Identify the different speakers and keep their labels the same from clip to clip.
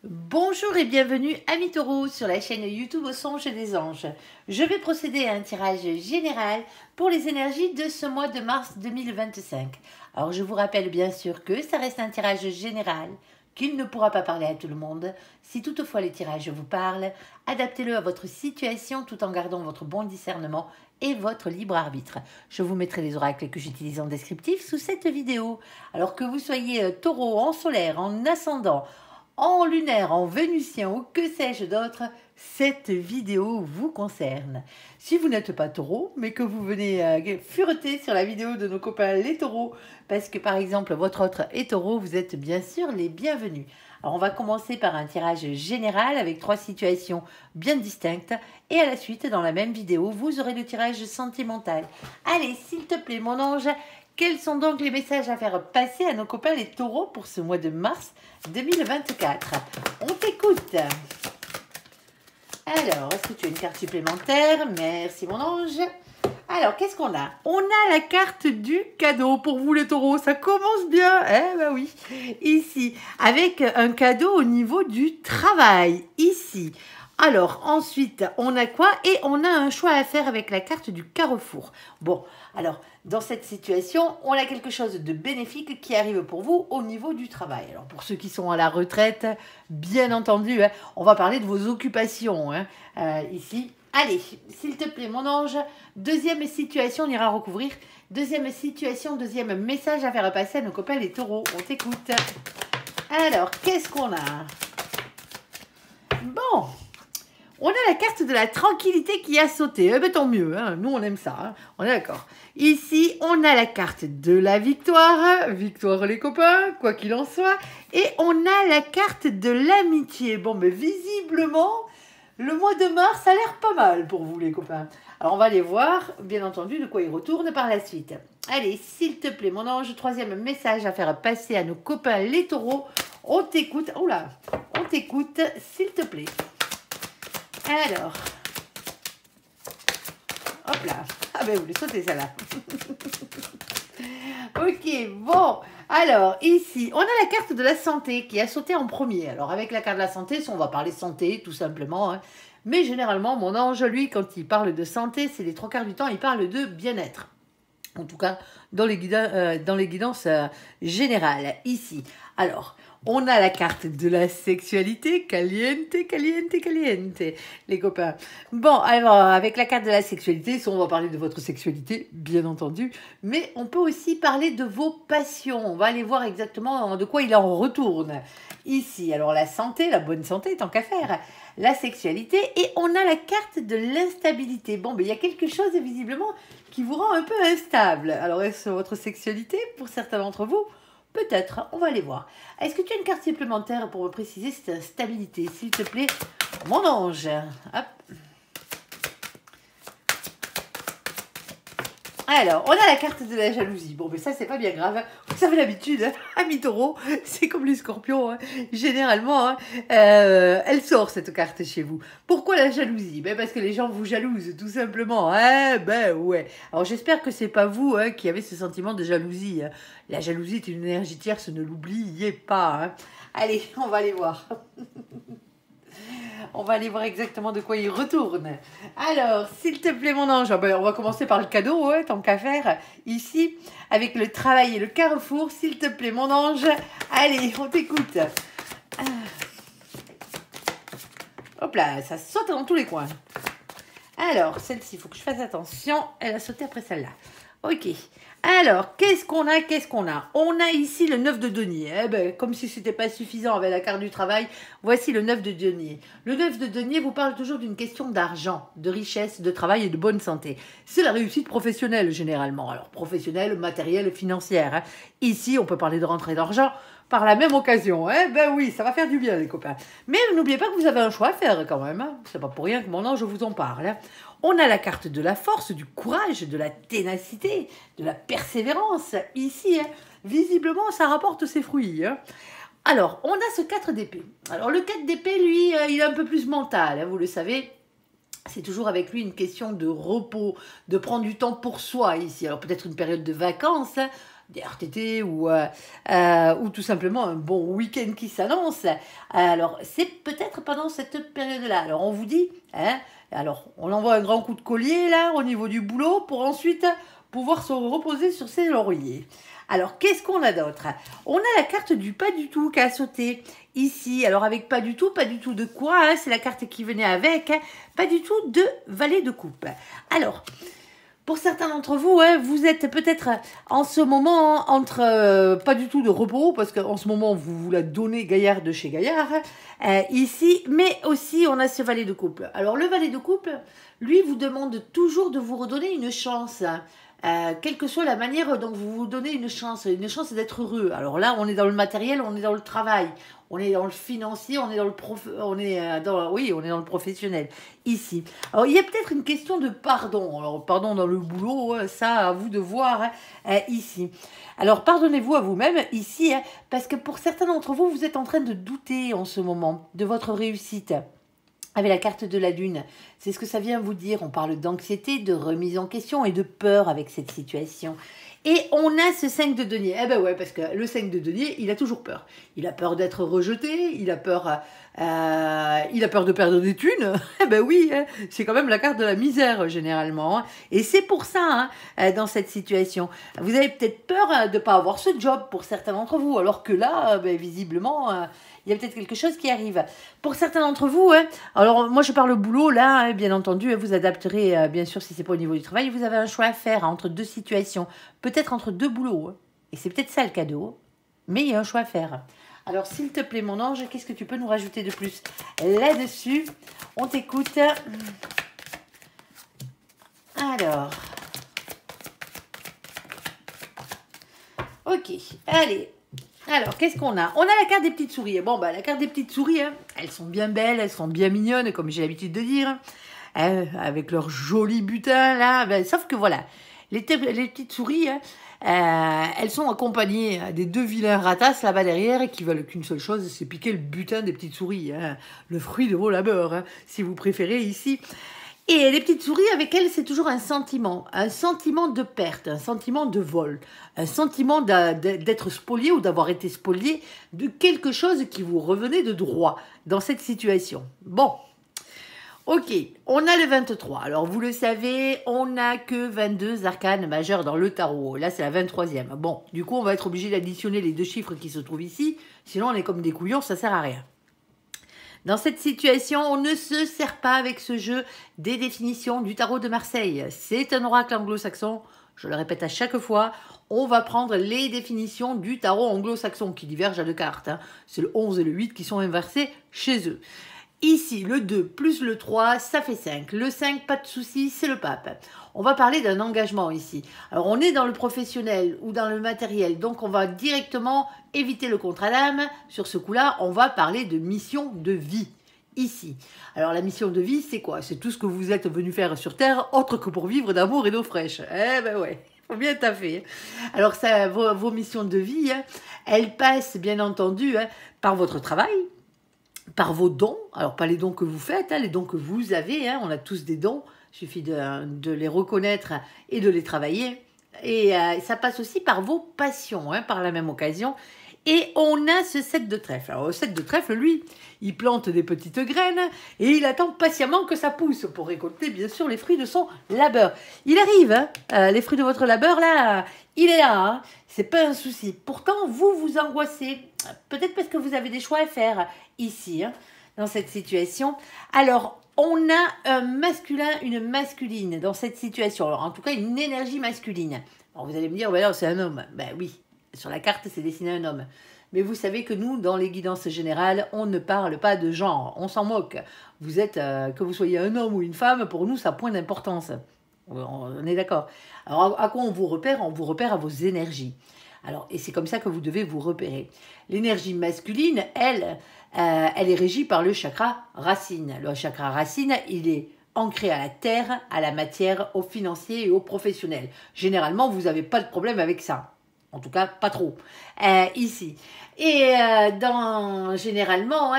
Speaker 1: Bonjour et bienvenue amis taureaux sur la chaîne YouTube Au Songe des Anges. Je vais procéder à un tirage général pour les énergies de ce mois de mars 2025. Alors je vous rappelle bien sûr que ça reste un tirage général, qu'il ne pourra pas parler à tout le monde. Si toutefois le tirage vous parle, adaptez-le à votre situation tout en gardant votre bon discernement et votre libre arbitre. Je vous mettrai les oracles que j'utilise en descriptif sous cette vidéo. Alors que vous soyez taureau en solaire, en ascendant, en lunaire, en vénusien ou que sais-je d'autre, cette vidéo vous concerne. Si vous n'êtes pas taureau, mais que vous venez fureter sur la vidéo de nos copains les taureaux, parce que par exemple votre autre est taureau, vous êtes bien sûr les bienvenus. Alors on va commencer par un tirage général avec 3 situations bien distinctes et à la suite dans la même vidéo vous aurez le tirage sentimental. Allez s'il te plaît mon ange, quels sont donc les messages à faire passer à nos copains les taureaux pour ce mois de mars 2024? On t'écoute. Alors, est-ce que tu as une carte supplémentaire? Merci mon ange. Alors, qu'est-ce qu'on a? On a la carte du cadeau pour vous les taureaux. Ça commence bien. Eh ben oui. Ici, avec un cadeau au niveau du travail. Ici. Alors, ensuite, on a quoi? Et on a un choix à faire avec la carte du carrefour. Bon, alors, dans cette situation, on a quelque chose de bénéfique qui arrive pour vous au niveau du travail. Alors, pour ceux qui sont à la retraite, bien entendu, hein, on va parler de vos occupations ici. Allez, s'il te plaît, mon ange, deuxième situation, on ira recouvrir. Deuxième situation, deuxième message à faire passer à nos copains les taureaux. On t'écoute. Alors, qu'est-ce qu'on a? Bon, on a la carte de la tranquillité qui a sauté. Eh bien, tant mieux, hein. Nous, on aime ça. Hein. On est d'accord. Ici, on a la carte de la victoire. Victoire, les copains, quoi qu'il en soit. Et on a la carte de l'amitié. Bon, mais visiblement, le mois de mars a l'air pas mal pour vous, les copains. Alors, on va aller voir, bien entendu, de quoi il retourne par la suite. Allez, s'il te plaît, mon ange, troisième message à faire passer à nos copains les taureaux. On t'écoute. Oula, on t'écoute, s'il te plaît. Alors, hop là. Ah ben vous les sautez celle-là. Ok, bon. Alors, ici, on a la carte de la santé qui a sauté en premier. Alors, avec la carte de la santé, on va parler santé, tout simplement. Hein. Mais généralement, mon ange, lui, quand il parle de santé, c'est les 3 quarts du temps, il parle de bien-être. En tout cas, dans les guidances générales, ici. Alors, on a la carte de la sexualité, caliente, caliente, caliente, les copains. Bon, alors, avec la carte de la sexualité, on va parler de votre sexualité, bien entendu, mais on peut aussi parler de vos passions. On va aller voir exactement de quoi il en retourne. Ici, alors la santé, la bonne santé, tant qu'à faire. La sexualité, et on a la carte de l'instabilité. Bon, mais il y a quelque chose, visiblement, qui vous rend un peu instable. Alors, est-ce votre sexualité, pour certains d'entre vous? Peut-être, on va aller voir. Est-ce que tu as une carte supplémentaire pour me préciser cette stabilité, s'il te plaît, mon ange? Hop. Alors, on a la carte de la jalousie. Bon, mais ça, c'est pas bien grave. Vous avez l'habitude, hein, amis taureaux, c'est comme les scorpions. Hein. Généralement, hein, elle sort cette carte chez vous. Pourquoi la jalousie? Ben, parce que les gens vous jalousent, tout simplement. Hein. Ben ouais. Alors, j'espère que c'est pas vous hein, qui avez ce sentiment de jalousie. Hein. La jalousie est une énergie tierce, ne l'oubliez pas. Hein. Allez, on va aller voir. On va aller voir exactement de quoi il retourne. Alors, s'il te plaît, mon ange, ben, on va commencer par le cadeau, hein, tant qu'à faire. Ici, avec le travail et le carrefour, s'il te plaît, mon ange. Allez, on t'écoute. Hop là, ça saute dans tous les coins. Alors, celle-ci, il faut que je fasse attention. Elle a sauté après celle-là. Ok. Alors, qu'est-ce qu'on a? On a ici le 9 de denier. Eh ben, comme si ce n'était pas suffisant avec la carte du travail, voici le 9 de denier. Le 9 de denier vous parle toujours d'une question d'argent, de richesse, de travail et de bonne santé. C'est la réussite professionnelle, généralement. Alors, professionnelle, matérielle, financière. Hein. Ici, on peut parler de rentrée d'argent par la même occasion. Hein. Ben oui, ça va faire du bien, les copains. Mais n'oubliez pas que vous avez un choix à faire, quand même. Hein. C'est pas pour rien que mon ange vous en parle. Hein. On a la carte de la force, du courage, de la ténacité, de la persévérance. Ici, hein, visiblement, ça rapporte ses fruits. Hein. Alors, on a ce 4 d'épée. Alors, le 4 d'épée, lui, il est un peu plus mental, hein, vous le savez. C'est toujours avec lui une question de repos, de prendre du temps pour soi ici. Alors, peut-être une période de vacances, hein, des RTT ou tout simplement un bon week-end qui s'annonce. Alors, c'est peut-être pendant cette période-là. Alors, on vous dit, hein, alors, on envoie un grand coup de collier là au niveau du boulot pour ensuite pouvoir se reposer sur ses lauriers. Alors, qu'est-ce qu'on a d'autre? On a la carte du pas du tout qui a sauté ici. Alors, avec pas du tout de quoi, hein, c'est la carte qui venait avec, hein, pas du tout de valet de coupe. Alors, pour certains d'entre vous, hein, vous êtes peut-être en ce moment entre pas du tout de repos, parce qu'en ce moment, vous vous la donnez Gaillard de chez Gaillard, ici, mais aussi on a ce valet de coupe. Alors, le valet de coupe, lui, vous demande toujours de vous redonner une chance. Quelle que soit la manière dont vous vous donnez une chance d'être heureux. Alors là, on est dans le matériel, on est dans le travail, on est dans le financier, on est dans le on est dans le professionnel ici. Alors il y a peut-être une question de pardon. Alors pardon dans le boulot, ça à vous de voir ici. Alors pardonnez-vous à vous-même ici, hein, parce que pour certains d'entre vous, vous êtes en train de douter en ce moment de votre réussite. Avec la carte de la lune, c'est ce que ça vient vous dire. On parle d'anxiété, de remise en question et de peur avec cette situation. Et on a ce 5 de denier. Eh ben ouais, parce que le 5 de denier, il a toujours peur. Il a peur d'être rejeté, il a peur de perdre des thunes. Eh ben oui, hein, c'est quand même la carte de la misère généralement. Hein. Et c'est pour ça, hein, dans cette situation. Vous avez peut-être peur de ne pas avoir ce job pour certains d'entre vous, alors que là, visiblement... il y a peut-être quelque chose qui arrive. Pour certains d'entre vous, hein, alors moi je parle boulot, là, hein, bien entendu, vous adapterez, bien sûr, si c'est pas au niveau du travail, vous avez un choix à faire hein, entre deux situations, peut-être entre deux boulots, hein, et c'est peut-être ça le cadeau, mais il y a un choix à faire. Alors s'il te plaît mon ange, qu'est-ce que tu peux nous rajouter de plus là-dessus? On t'écoute. Alors, ok, allez. Alors, qu'est-ce qu'on a? On a la carte des petites souris. Bon, bah, la carte des petites souris, hein, elles sont bien belles, elles sont bien mignonnes, comme j'ai l'habitude de dire, avec leur joli butin, là. Ben, sauf que voilà, les petites souris, hein, elles sont accompagnées des deux vilains ratasses là-bas derrière qui veulent qu'une seule chose, c'est piquer le butin des petites souris, hein, le fruit de vos labeurs, hein, si vous préférez ici. Et les petites souris, avec elles, c'est toujours un sentiment de perte, un sentiment de vol, un sentiment d'être spolié ou d'avoir été spolié de quelque chose qui vous revenait de droit dans cette situation. Bon, ok, on a le 23. Alors, vous le savez, on n'a que 22 arcanes majeures dans le tarot. Là, c'est la 23e. Bon, du coup, on va être obligé d'additionner les deux chiffres qui se trouvent ici. Sinon, on est comme des couillons, ça sert à rien. Dans cette situation, on ne se sert pas avec ce jeu des définitions du tarot de Marseille. C'est un oracle anglo-saxon, je le répète à chaque fois, on va prendre les définitions du tarot anglo-saxon qui divergent à deux cartes. Hein. C'est le 11 et le 8 qui sont inversés chez eux. Ici, le 2 plus le 3, ça fait 5. Le 5, pas de souci, c'est le pape. On va parler d'un engagement ici. Alors, on est dans le professionnel ou dans le matériel, donc on va directement éviter le contrat d'âme. Sur ce coup-là, on va parler de mission de vie, ici. Alors, la mission de vie, c'est quoi? C'est tout ce que vous êtes venu faire sur Terre, autre que pour vivre d'amour et d'eau fraîche. Eh ben ouais, faut bien taffer. Alors, ça, vos missions de vie, hein, elles passent, bien entendu, hein, par votre travail, par vos dons, alors pas les dons que vous faites, hein, les dons que vous avez, hein, on a tous des dons, il suffit de les reconnaître et de les travailler. Et ça passe aussi par vos passions, hein, par la même occasion. Et on a ce 7 de trèfle. Alors le 7 de trèfle, lui, il plante des petites graines et il attend patiemment que ça pousse pour récolter, bien sûr, les fruits de son labeur. Il arrive, hein, les fruits de votre labeur, là, il est là, hein, c'est pas un souci. Pourtant, vous vous angoissez, peut-être parce que vous avez des choix à faire ici, hein, dans cette situation. Alors, on a un masculin, une masculine dans cette situation. Alors, en tout cas, une énergie masculine. Alors, vous allez me dire, ouais, c'est un homme. Ben oui, sur la carte, c'est dessiné un homme. Mais vous savez que nous, dans les guidances générales, on ne parle pas de genre. On s'en moque. Vous êtes, que vous soyez un homme ou une femme, pour nous, ça a point d'importance. On est d'accord. Alors, à quoi on vous repère? On vous repère à vos énergies. Alors, et c'est comme ça que vous devez vous repérer. L'énergie masculine, elle est régie par le chakra racine. Le chakra racine, il est ancré à la terre, à la matière, au financier et au professionnel. Généralement, vous n'avez pas de problème avec ça. En tout cas, pas trop, ici. Et généralement,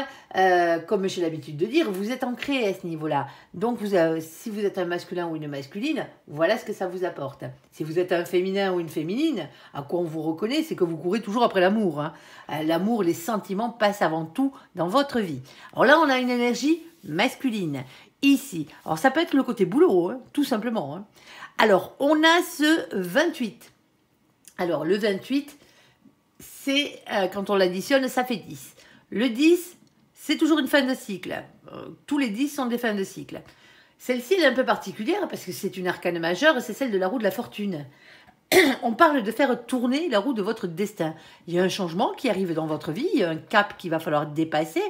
Speaker 1: comme j'ai l'habitude de dire, vous êtes ancré à ce niveau-là. Donc, si vous êtes un masculin ou une masculine, voilà ce que ça vous apporte. Si vous êtes un féminin ou une féminine, à quoi on vous reconnaît, c'est que vous courez toujours après l'amour. L'amour, les sentiments passent avant tout dans votre vie. Alors là, on a une énergie masculine, ici. Alors, ça peut être le côté boulot, tout simplement. Alors, on a ce 28. Alors, le 28, c'est, quand on l'additionne, ça fait 10. Le 10, c'est toujours une fin de cycle. Tous les 10 sont des fins de cycle. Celle-ci, elle est un peu particulière parce que c'est une arcane majeure, c'est celle de la roue de la fortune. On parle de faire tourner la roue de votre destin. Il y a un changement qui arrive dans votre vie, il y a un cap qu'il va falloir dépasser,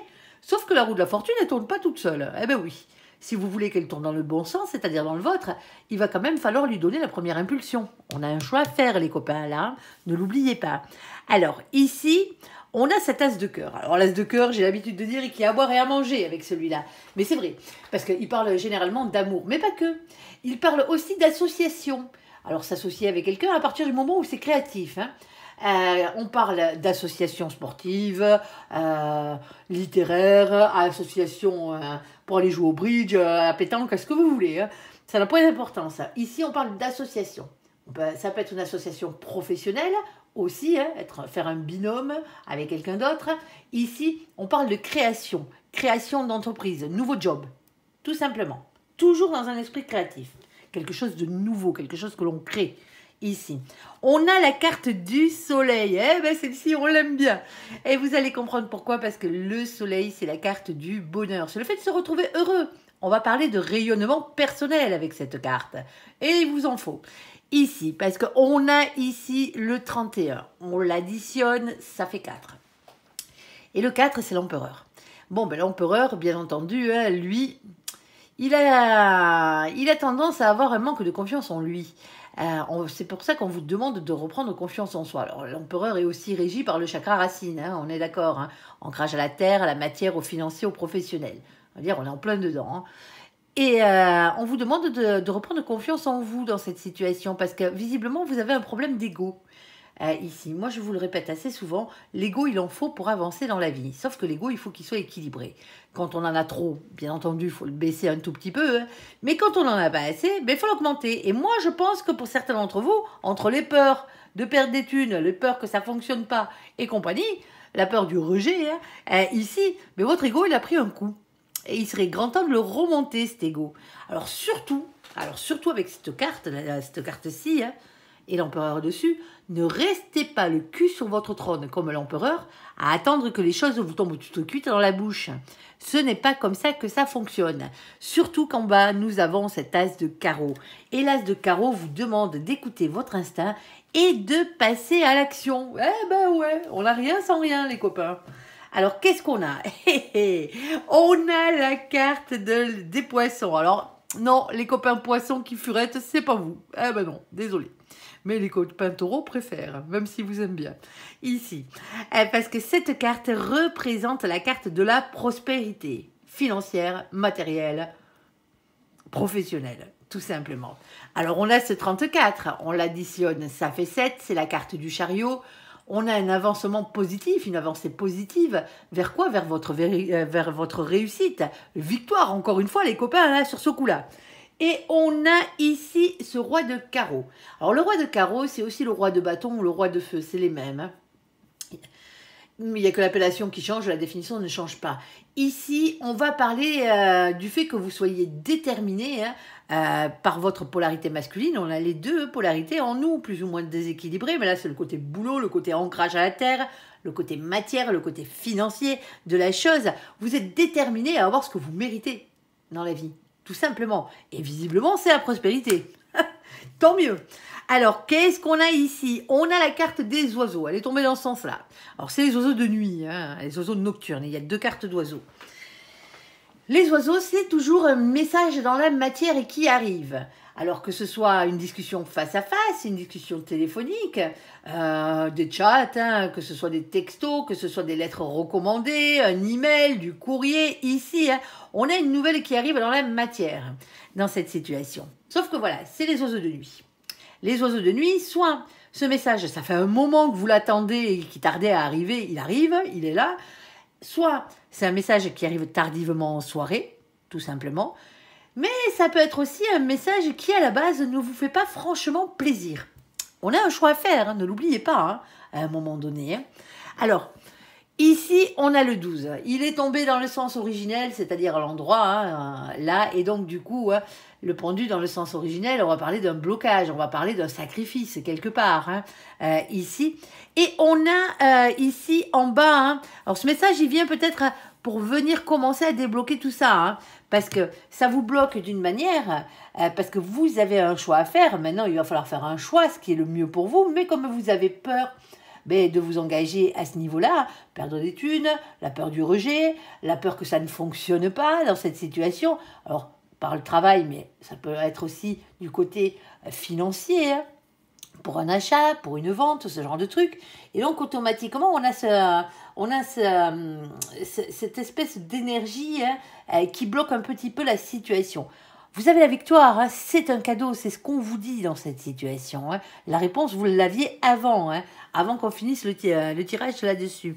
Speaker 1: sauf que la roue de la fortune, elle ne tourne pas toute seule. Eh bien oui. Si vous voulez qu'elle tourne dans le bon sens, c'est-à-dire dans le vôtre, il va quand même falloir lui donner la première impulsion. On a un choix à faire, les copains, là. Ne l'oubliez pas. Alors, ici, on a cet as de cœur. Alors, l'as de cœur, j'ai l'habitude de dire qu'il y a à boire et à manger avec celui-là. Mais c'est vrai, parce qu'il parle généralement d'amour, mais pas que. Il parle aussi d'association. Alors, s'associer avec quelqu'un à partir du moment où c'est créatif, on parle d'associations sportives, littéraires, associations pour aller jouer au bridge, à la pétanque, à ce que vous voulez. Ça n'a pas d'importance. Ici, on parle d'association. Ça peut être une association professionnelle aussi, faire un binôme avec quelqu'un d'autre. Ici, on parle de création, création d'entreprise, nouveau job, tout simplement. Toujours dans un esprit créatif. Quelque chose de nouveau, quelque chose que l'on crée. Ici, on a la carte du soleil. Celle-ci, on l'aime bien. Et vous allez comprendre pourquoi, parce que le soleil, c'est la carte du bonheur. C'est le fait de se retrouver heureux. On va parler de rayonnement personnel avec cette carte. Et il vous en faut. Ici, parce qu'on a ici le 31. On l'additionne, ça fait 4. Et le 4, c'est l'empereur. Bon, l'empereur, bien entendu, lui, il a tendance à avoir un manque de confiance en lui. C'est pour ça qu'on vous demande de reprendre confiance en soi. Alors, l'empereur est aussi régi par le chakra racine, on est d'accord. Ancrage à la terre, à la matière, au financier, au professionnel. On va dire, on est en plein dedans. Et on vous demande de reprendre confiance en vous dans cette situation parce que visiblement, vous avez un problème d'ego. Ici, moi je vous le répète assez souvent, l'ego il en faut pour avancer dans la vie. Sauf que l'ego il faut qu'il soit équilibré. Quand on en a trop, bien entendu, il faut le baisser un tout petit peu. Mais quand on en a pas assez, il faut l'augmenter. Et moi je pense que pour certains d'entre vous, entre les peurs de perdre des thunes, les peurs que ça fonctionne pas et compagnie, la peur du rejet, ici, mais votre ego il a pris un coup. Et il serait grand temps de le remonter cet ego. Alors surtout avec cette carte-ci, et l'empereur dessus, ne restez pas le cul sur votre trône comme l'empereur à attendre que les choses vous tombent toutes cuites dans la bouche. Ce n'est pas comme ça que ça fonctionne. Surtout qu'en bas, nous avons cet as de carreau. Et l'as de carreau vous demande d'écouter votre instinct et de passer à l'action. On n'a rien sans rien, les copains. Alors, qu'est-ce qu'on a? On a la carte des poissons. Alors, non, les copains poissons qui furettent, c'est pas vous. Non, désolé. Mais les copains taureaux préfèrent, même si vous aimez bien. Ici, parce que cette carte représente la carte de la prospérité financière, matérielle, professionnelle, tout simplement. Alors, on a ce 34, on l'additionne, ça fait 7, c'est la carte du chariot. On a un avancement positif, une avancée positive. Vers quoi? Vers votre réussite. Victoire, encore une fois, les copains, là, sur ce coup-là. Et on a ici ce roi de carreau. Alors, le roi de carreau, c'est aussi le roi de bâton ou le roi de feu. C'est les mêmes. Il n'y a que l'appellation qui change, la définition ne change pas. Ici, on va parler du fait que vous soyez déterminé par votre polarité masculine. On a les deux polarités en nous, plus ou moins déséquilibrées. Mais là, c'est le côté boulot, le côté ancrage à la terre, le côté matière, le côté financier de la chose. Vous êtes déterminé à avoir ce que vous méritez dans la vie, tout simplement. Et visiblement, c'est la prospérité. Tant mieux. Alors, qu'est-ce qu'on a ici? On a la carte des oiseaux. Elle est tombée dans ce sens-là. Alors, c'est les oiseaux de nuit, les oiseaux nocturnes. Il y a 2 cartes d'oiseaux. Les oiseaux, c'est toujours un message dans la matière et qui arrive. Alors que ce soit une discussion face à face, une discussion téléphonique, des chats, que ce soit des textos, que ce soit des lettres recommandées, un email, du courrier. Ici, on a une nouvelle qui arrive dans la matière, dans cette situation. Sauf que voilà, c'est les oiseaux de nuit. Les oiseaux de nuit, soit Ce message, ça fait un moment que vous l'attendez et qui tardait à arriver, il arrive, il est là. Soit c'est un message qui arrive tardivement en soirée, tout simplement. Mais ça peut être aussi un message qui, à la base, ne vous fait pas franchement plaisir. On a un choix à faire, hein, ne l'oubliez pas, hein, à un moment donné. Hein. Alors, ici, on a le 12. Il est tombé dans le sens originel, c'est-à-dire à l'endroit, hein, là, et donc du coup, hein, le pendu dans le sens originel, on va parler d'un blocage, on va parler d'un sacrifice, quelque part, hein, ici. Et on a ici, en bas, hein, alors ce message, il vient peut-être pour venir commencer à débloquer tout ça, hein, parce que ça vous bloque d'une manière, parce que vous avez un choix à faire. Maintenant, il va falloir faire un choix, ce qui est le mieux pour vous, mais comme vous avez peur de vous engager à ce niveau-là, perdre des thunes, la peur du rejet, la peur que ça ne fonctionne pas dans cette situation. Alors, par le travail, mais ça peut être aussi du côté financier, hein, pour un achat, pour une vente, ce genre de truc. Et donc, automatiquement, on a cette espèce d'énergie, hein, qui bloque un petit peu la situation. Vous avez la victoire, hein, c'est un cadeau, c'est ce qu'on vous dit dans cette situation. Hein. La réponse, vous l'aviez avant, hein, avant qu'on finisse le tirage là-dessus.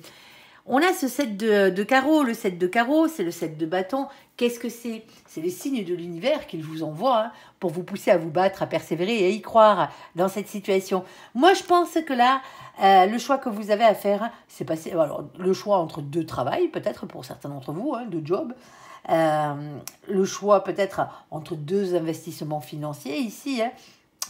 Speaker 1: On a ce 7 de carreaux. Le 7 de carreaux, c'est le 7 de bâton. Qu'est-ce que c'est? C'est les signes de l'univers qu'il vous envoie, hein, pour vous pousser à vous battre, à persévérer et à y croire dans cette situation. Moi, je pense que là, le choix que vous avez à faire, c'est passer, alors, le choix entre deux travails, peut-être pour certains d'entre vous, hein, deux jobs. Le choix peut-être entre deux investissements financiers ici, hein,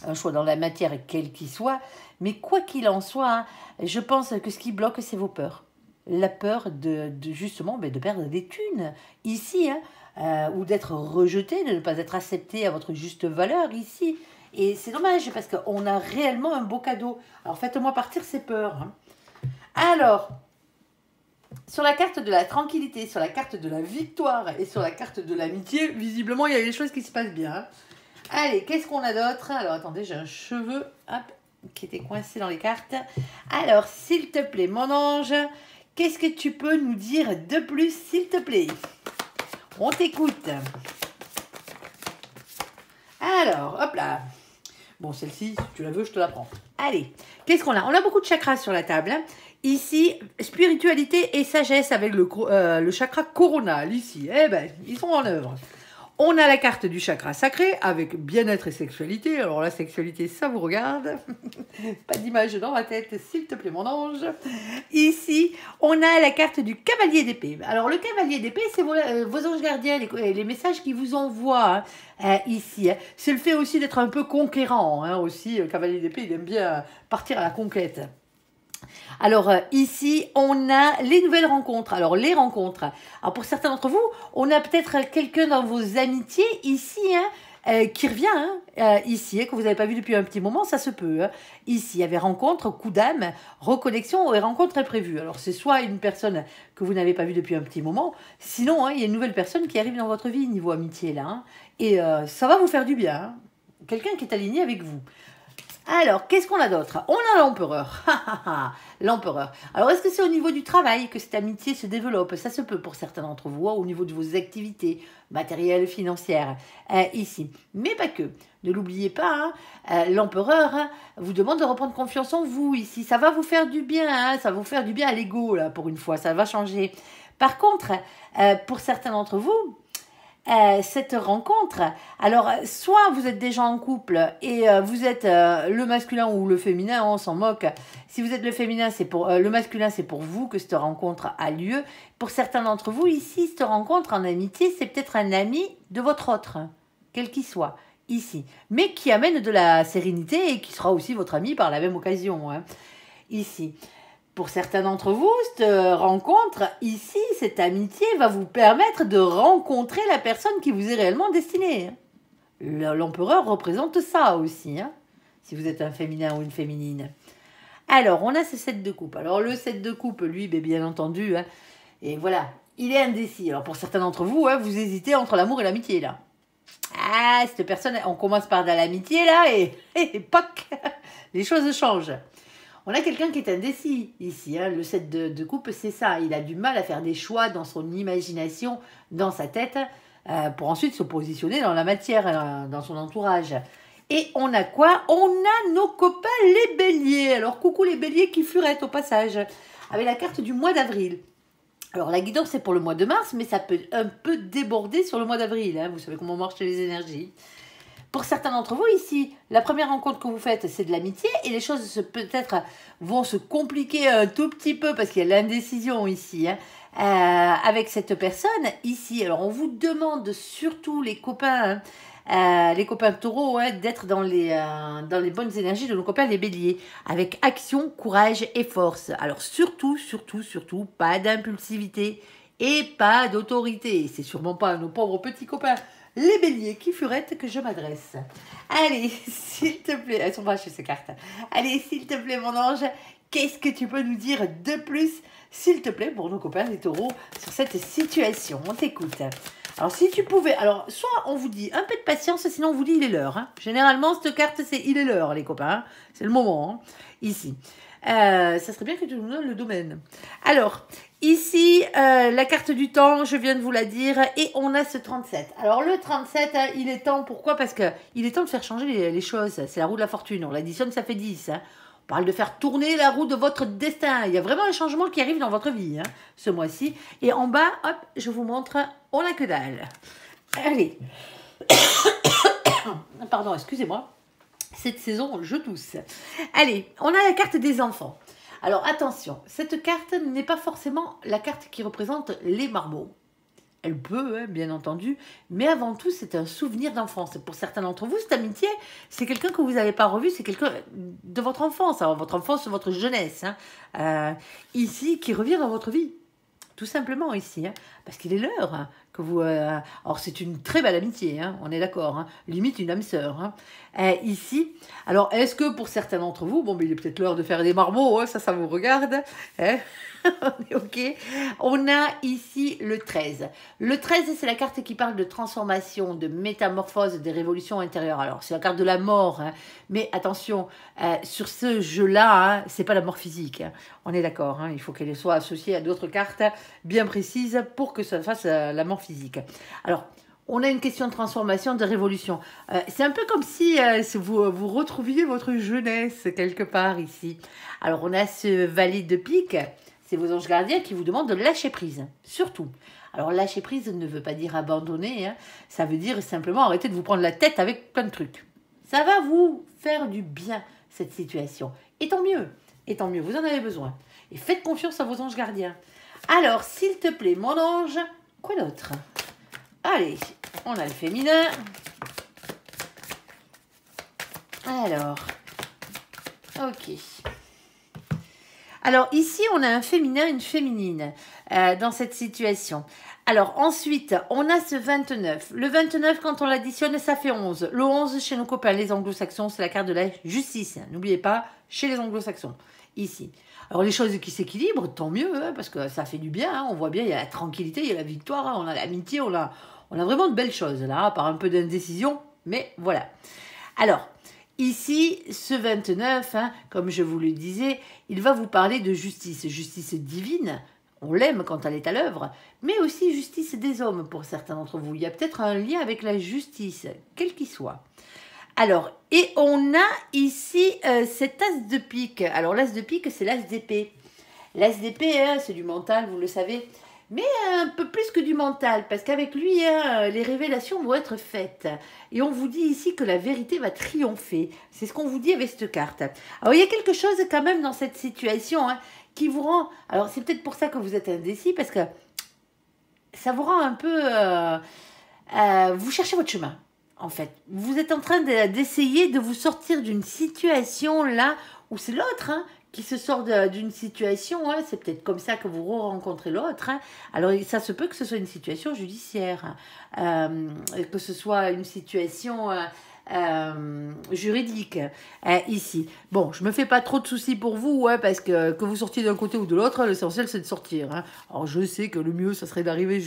Speaker 1: un choix dans la matière quel qu'il soit, mais quoi qu'il en soit, hein, je pense que ce qui bloque, c'est vos peurs. La peur justement de perdre des thunes ici, hein, ou d'être rejeté, de ne pas être accepté à votre juste valeur ici. Et c'est dommage parce qu'on a réellement un beau cadeau. Alors faites-moi partir ces peurs. Hein. Alors, sur la carte de la tranquillité, sur la carte de la victoire et sur la carte de l'amitié, visiblement, il y a des choses qui se passent bien. Hein. Allez, qu'est-ce qu'on a d'autre? Alors, attendez, j'ai un cheveu qui était coincé dans les cartes. Alors, s'il te plaît, mon ange, qu'est-ce que tu peux nous dire de plus, s'il te plaît? On t'écoute. Alors, hop là. Bon, celle-ci, si tu la veux, je te la prends. Allez, qu'est-ce qu'on a? On a beaucoup de chakras sur la table. Hein. Ici, spiritualité et sagesse avec le chakra coronal. Ici, eh ben, ils sont en œuvre. On a la carte du chakra sacré avec bien-être et sexualité. Alors la sexualité, ça vous regarde. Pas d'image dans ma tête, s'il te plaît, mon ange. Ici, on a la carte du cavalier d'épée. Alors le cavalier d'épée, c'est vos anges gardiens, les messages qu'ils vous envoient, hein, ici. Hein. C'est le fait aussi d'être un peu conquérant. Hein, aussi, le cavalier d'épée, il aime bien partir à la conquête. Alors ici, on a les nouvelles rencontres. Alors les rencontres. Alors pour certains d'entre vous, on a peut-être quelqu'un dans vos amitiés ici, hein, qui revient, hein, ici, hein, que vous n'avez pas vu depuis un petit moment, ça se peut. Hein. Ici, il y avait rencontre, coup d'âme, reconnexion et rencontre imprévue. Alors c'est soit une personne que vous n'avez pas vue depuis un petit moment, sinon, hein, il y a une nouvelle personne qui arrive dans votre vie niveau amitié là. Hein, et ça va vous faire du bien. Hein. Quelqu'un qui est aligné avec vous. Alors, qu'est-ce qu'on a d'autre? On a l'empereur. L'empereur. Alors, est-ce que c'est au niveau du travail que cette amitié se développe? Ça se peut pour certains d'entre vous, hein, au niveau de vos activités matérielles, financières, ici. Mais pas que. Ne l'oubliez pas, hein, l'empereur, hein, vous demande de reprendre confiance en vous ici. Ça va vous faire du bien, hein, ça va vous faire du bien à l'ego, là, pour une fois. Ça va changer. Par contre, pour certains d'entre vous, cette rencontre, alors soit vous êtes déjà en couple et vous êtes le masculin ou le féminin, on s'en moque. Si vous êtes le féminin, c'est pour le masculin, c'est pour vous que cette rencontre a lieu. Pour certains d'entre vous ici, cette rencontre en amitié, c'est peut-être un ami de votre autre, quel qu'il soit ici, mais qui amène de la sérénité et qui sera aussi votre ami par la même occasion, hein, ici. Pour certains d'entre vous, cette rencontre, ici, cette amitié va vous permettre de rencontrer la personne qui vous est réellement destinée. L'empereur représente ça aussi, hein, si vous êtes un féminin ou une féminine. Alors, on a ce 7 de coupe. Alors, le 7 de coupe, lui, bien entendu, hein, et voilà, il est indécis. Alors, pour certains d'entre vous, hein, vous hésitez entre l'amour et l'amitié, là. Ah, cette personne, on commence par de l'amitié, là, et poc, les choses changent. On a quelqu'un qui est indécis ici, hein. Le 7 de coupe, c'est ça. Il a du mal à faire des choix dans son imagination, dans sa tête, pour ensuite se positionner dans la matière, dans son entourage. Et on a quoi? On a nos copains les béliers. Alors, coucou les béliers qui furettent au passage. Avec la carte du mois d'avril. Alors, la guidance, c'est pour le mois de mars, mais ça peut un peu déborder sur le mois d'avril. Hein. Vous savez comment marchent les énergies. Pour certains d'entre vous ici, la première rencontre que vous faites, c'est de l'amitié. Et les choses peut-être vont se compliquer un tout petit peu parce qu'il y a l'indécision ici. Hein. Avec cette personne ici. Alors, on vous demande surtout les copains... les copains taureaux, hein, d'être dans les bonnes énergies de nos copains les béliers, avec action, courage et force. Alors surtout, pas d'impulsivité et pas d'autorité. C'est sûrement pas à nos pauvres petits copains les béliers qui furettent que je m'adresse. Allez, s'il te plaît, elles sont vaches ces cartes. Allez, s'il te plaît mon ange, qu'est-ce que tu peux nous dire de plus, s'il te plaît, pour nos copains les taureaux, sur cette situation? On t'écoute. Alors, si tu pouvais... Alors, soit on vous dit un peu de patience, sinon on vous dit il est l'heure. Hein. Généralement, cette carte, c'est il est l'heure, les copains. Hein. C'est le moment, hein, ici. Ça serait bien que tu nous donnes le domaine. Alors, ici, la carte du temps, je viens de vous la dire, et on a ce 37. Alors, le 37, hein, il est temps, pourquoi? Parce qu'il est temps de faire changer les choses. C'est la roue de la fortune. On l'additionne, ça fait 10. Hein. On parle de faire tourner la roue de votre destin. Il y a vraiment un changement qui arrive dans votre vie, hein, ce mois-ci. Et en bas, hop, je vous montre, on n'a que dalle. Allez. Pardon, excusez-moi. Cette saison, je tousse. Allez, on a la carte des enfants. Alors, attention, cette carte n'est pas forcément la carte qui représente les marmots. Elle peut, hein, bien entendu, mais avant tout, c'est un souvenir d'enfance. Pour certains d'entre vous, cette amitié, c'est quelqu'un que vous n'avez pas revu, c'est quelqu'un de votre enfance, alors votre enfance, votre jeunesse, hein, ici, qui revient dans votre vie. Tout simplement ici, hein, parce qu'il est l'heure hein, que vous... alors, c'est une très belle amitié, hein, on est d'accord, hein, limite une âme sœur. Hein, ici, alors, est-ce que pour certains d'entre vous, bon, mais il est peut-être l'heure de faire des marmots, hein, ça vous regarde, hein. On est OK. On a ici le 13. Le 13, c'est la carte qui parle de transformation, de métamorphose, des révolutions intérieures. Alors, c'est la carte de la mort. Hein. Mais attention, sur ce jeu-là, hein, c'est pas la mort physique. Hein. On est d'accord. Hein, il faut qu'elle soit associée à d'autres cartes bien précises pour que ça fasse la mort physique. Alors, on a une question de transformation, de révolution. C'est un peu comme si vous retrouviez votre jeunesse quelque part ici. Alors, on a ce valet de pique. C'est vos anges gardiens qui vous demandent de lâcher prise, surtout. Alors, lâcher prise ne veut pas dire abandonner, hein. Ça veut dire simplement arrêter de vous prendre la tête avec plein de trucs. Ça va vous faire du bien, cette situation. Et tant mieux, vous en avez besoin. Et faites confiance à vos anges gardiens. Alors, s'il te plaît, mon ange, quoi d'autre? Allez, on a le féminin. Alors, ok. Alors ici, on a un féminin, une féminine dans cette situation. Alors ensuite, on a ce 29. Le 29, quand on l'additionne, ça fait 11. Le 11, chez nos copains, les anglo-saxons, c'est la carte de la justice. N'oubliez pas, chez les anglo-saxons, ici. Alors les choses qui s'équilibrent, tant mieux, hein, parce que ça fait du bien. Hein, on voit bien, il y a la tranquillité, il y a la victoire, hein, on a l'amitié, on a vraiment de belles choses là, par un peu d'indécision, mais voilà. Alors, ici, ce 29, hein, comme je vous le disais, il va vous parler de justice. Justice divine, on l'aime quand elle est à l'œuvre, mais aussi justice des hommes pour certains d'entre vous. Il y a peut-être un lien avec la justice, quel qu'il soit. Alors, et on a ici cet as de pique. Alors, l'as de pique, c'est l'as d'épée. L'as d'épée, hein, c'est du mental, vous le savez. Mais un peu plus que du mental, parce qu'avec lui, hein, les révélations vont être faites. Et on vous dit ici que la vérité va triompher. C'est ce qu'on vous dit avec cette carte. Alors, il y a quelque chose quand même dans cette situation hein, qui vous rend... Alors, c'est peut-être pour ça que vous êtes indécis, parce que ça vous rend un peu... vous cherchez votre chemin, en fait. Vous êtes en train d'essayer de vous sortir d'une situation là, où c'est l'autre, hein, qui se sort d'une situation, hein, c'est peut-être comme ça que vous rencontrez l'autre. Hein. Alors, ça se peut que ce soit une situation judiciaire, que ce soit une situation juridique ici. Bon, je me fais pas trop de soucis pour vous, hein, parce que vous sortiez d'un côté ou de l'autre, l'essentiel c'est de sortir. Hein. Alors, je sais que le mieux, ça serait d'arriver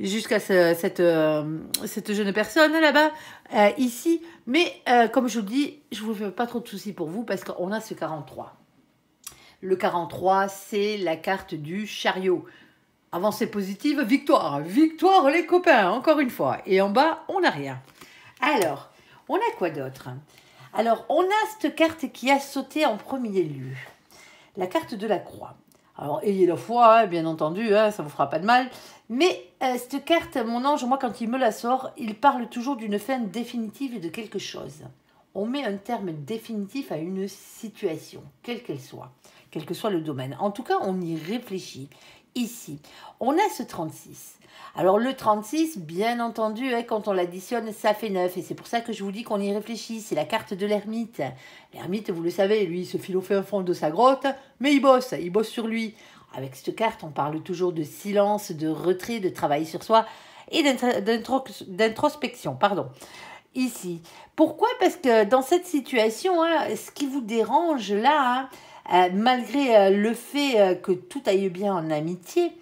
Speaker 1: jusqu'à cette jeune personne là-bas, ici. Mais comme je vous dis, je ne vous fais pas trop de soucis pour vous parce qu'on a ce 43. Le 43, c'est la carte du chariot. Avancée positive, victoire. Victoire les copains, encore une fois. Et en bas, on n'a rien. Alors, On a quoi d'autre? Alors, on a cette carte qui a sauté en premier lieu. La carte de la croix. Alors, ayez la foi, hein, bien entendu, hein, ça ne vous fera pas de mal. Mais cette carte, mon ange, moi, quand il me la sort, il parle toujours d'une fin définitive de quelque chose. On met un terme définitif à une situation, quelle qu'elle soit, quel que soit le domaine. En tout cas, on y réfléchit. Ici, on a ce 36. Alors, le 36, bien entendu, hein, quand on l'additionne, ça fait 9. Et c'est pour ça que je vous dis qu'on y réfléchit. C'est la carte de l'ermite. L'ermite, vous le savez, lui, il se file au fin fond de sa grotte, mais il bosse sur lui. Avec cette carte, on parle toujours de silence, de retrait, de travail sur soi et d'introspection, pardon. Ici. Pourquoi? Parce que dans cette situation, hein, ce qui vous dérange là, hein, malgré le fait que tout aille bien en amitié,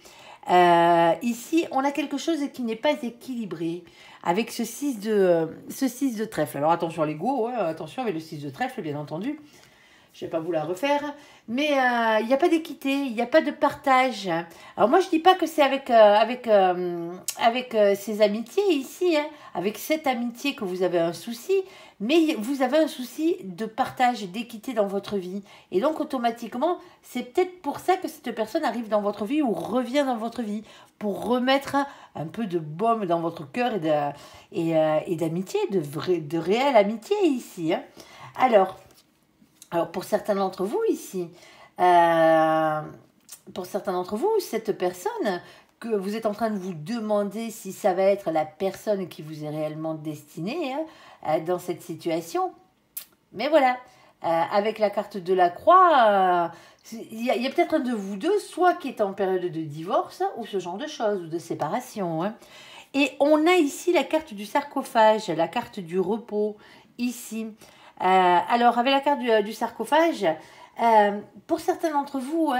Speaker 1: ici, on a quelque chose qui n'est pas équilibré avec ce 6 de trèfle. Alors attention à l'ego, hein, attention avec le 6 de trèfle, bien entendu. Je ne vais pas vous la refaire, mais il n'y a pas d'équité, il n'y a pas de partage. Alors moi, je ne dis pas que c'est avec ces amitiés ici, hein, avec cette amitié que vous avez un souci, mais vous avez un souci de partage, d'équité dans votre vie. Et donc, automatiquement, c'est peut-être pour ça que cette personne arrive dans votre vie ou revient dans votre vie, pour remettre un peu de baume dans votre cœur et d'amitié, de réelle amitié ici. Hein. Alors, pour certains d'entre vous ici, cette personne que vous êtes en train de vous demander si ça va être la personne qui vous est réellement destinée dans cette situation. Mais voilà, avec la carte de la croix, il y a peut-être un de vous deux, soit qui est en période de divorce ou ce genre de choses, ou de séparation. Hein. Et on a ici la carte du sarcophage, la carte du repos, ici. Alors, avec la carte du sarcophage, pour certains d'entre vous,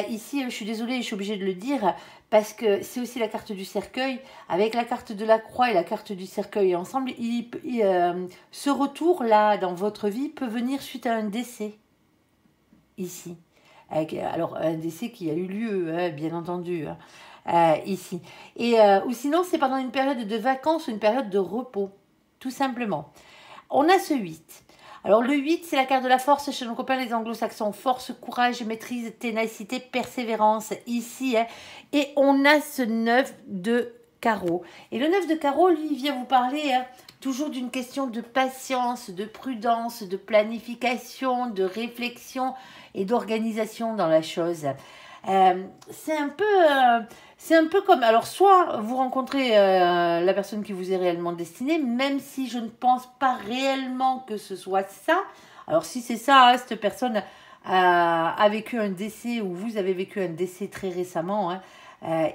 Speaker 1: ici, je suis désolée, je suis obligée de le dire, parce que c'est aussi la carte du cercueil, avec la carte de la croix et la carte du cercueil ensemble, ce retour-là dans votre vie peut venir suite à un décès, ici. Alors, un décès qui a eu lieu, hein, bien entendu, hein, ici. Ou sinon, c'est pendant une période de vacances, une période de repos, tout simplement. On a ce 8. Alors le 8, c'est la carte de la force chez nos copains les anglo-saxons. Force, courage, maîtrise, ténacité, persévérance ici. Hein. Et on a ce 9 de carreau. Et le 9 de carreau, lui, il vient vous parler hein, toujours d'une question de patience, de prudence, de planification, de réflexion et d'organisation dans la chose. C'est un peu comme... Alors, soit vous rencontrez la personne qui vous est réellement destinée, même si je ne pense pas réellement que ce soit ça. Alors, si c'est ça, hein, cette personne a vécu un décès ou vous avez vécu un décès très récemment, hein,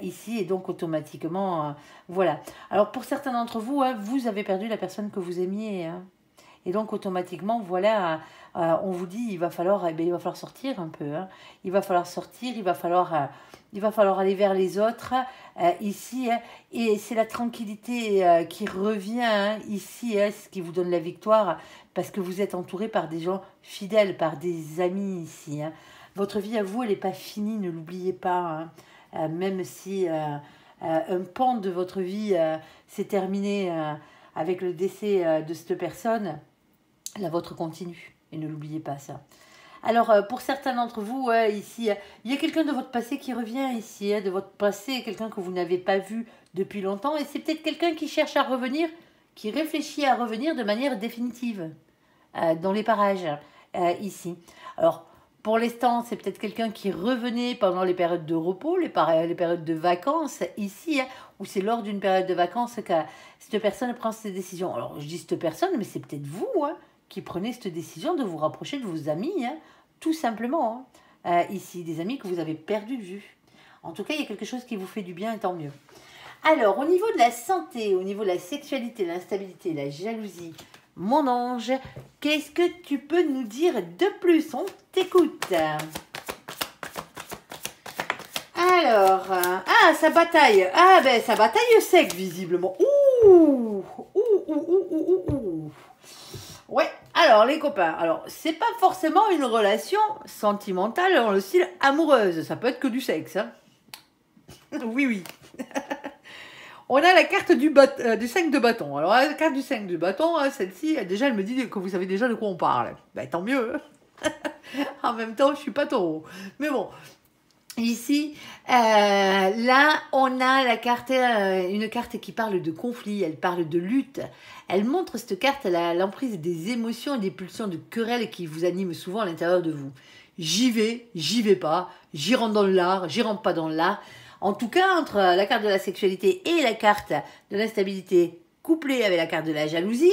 Speaker 1: ici, et donc automatiquement, voilà. Alors, pour certains d'entre vous, hein, vous avez perdu la personne que vous aimiez, hein. Et donc, automatiquement, voilà, on vous dit, il va falloir sortir un peu. Hein. Il va falloir sortir, il va falloir aller vers les autres, ici. Hein, et c'est la tranquillité qui revient, hein, ici, hein, ce qui vous donne la victoire, parce que vous êtes entouré par des gens fidèles, par des amis, ici. Hein. Votre vie à vous, elle n'est pas finie, ne l'oubliez pas. Hein, même si un pan de votre vie s'est terminé avec le décès de cette personne, la vôtre continue, et ne l'oubliez pas ça. Alors, pour certains d'entre vous, ici, il y a quelqu'un de votre passé qui revient ici, hein, de votre passé, quelqu'un que vous n'avez pas vu depuis longtemps, et c'est peut-être quelqu'un qui cherche à revenir, qui réfléchit à revenir de manière définitive dans les parages, ici. Alors, pour l'instant, c'est peut-être quelqu'un qui revenait pendant les périodes de repos, les périodes de vacances, ici, hein, où c'est lors d'une période de vacances que cette personne prend ses décisions. Alors, je dis cette personne, mais c'est peut-être vous, hein, qui prenez cette décision de vous rapprocher de vos amis, hein, tout simplement, hein, ici, des amis que vous avez perdu de vue. En tout cas, il y a quelque chose qui vous fait du bien, et tant mieux. Alors, au niveau de la santé, au niveau de la sexualité, l'instabilité, la jalousie, mon ange, qu'est-ce que tu peux nous dire de plus? On t'écoute. Alors, ça bataille. Ah, ben, ça bataille sec, visiblement. Ouh. Ouais, alors, les copains. Alors, c'est pas forcément une relation sentimentale dans le style amoureuse. Ça peut être que du sexe. Hein. Oui. On a la carte du 5 de bâton. Alors, la carte du 5 de bâton, celle-ci, déjà, elle me dit que vous savez déjà de quoi on parle. Ben, tant mieux. En même temps, je suis pas taureau. Mais bon, ici, là, on a la carte, une carte qui parle de conflit, elle parle de lutte. Elle montre, cette carte, l'emprise des émotions et des pulsions de querelles qui vous animent souvent à l'intérieur de vous. J'y vais pas, j'y rentre dans le lard, j'y rentre pas dans le lard. En tout cas, entre la carte de la sexualité et la carte de l'instabilité couplée avec la carte de la jalousie,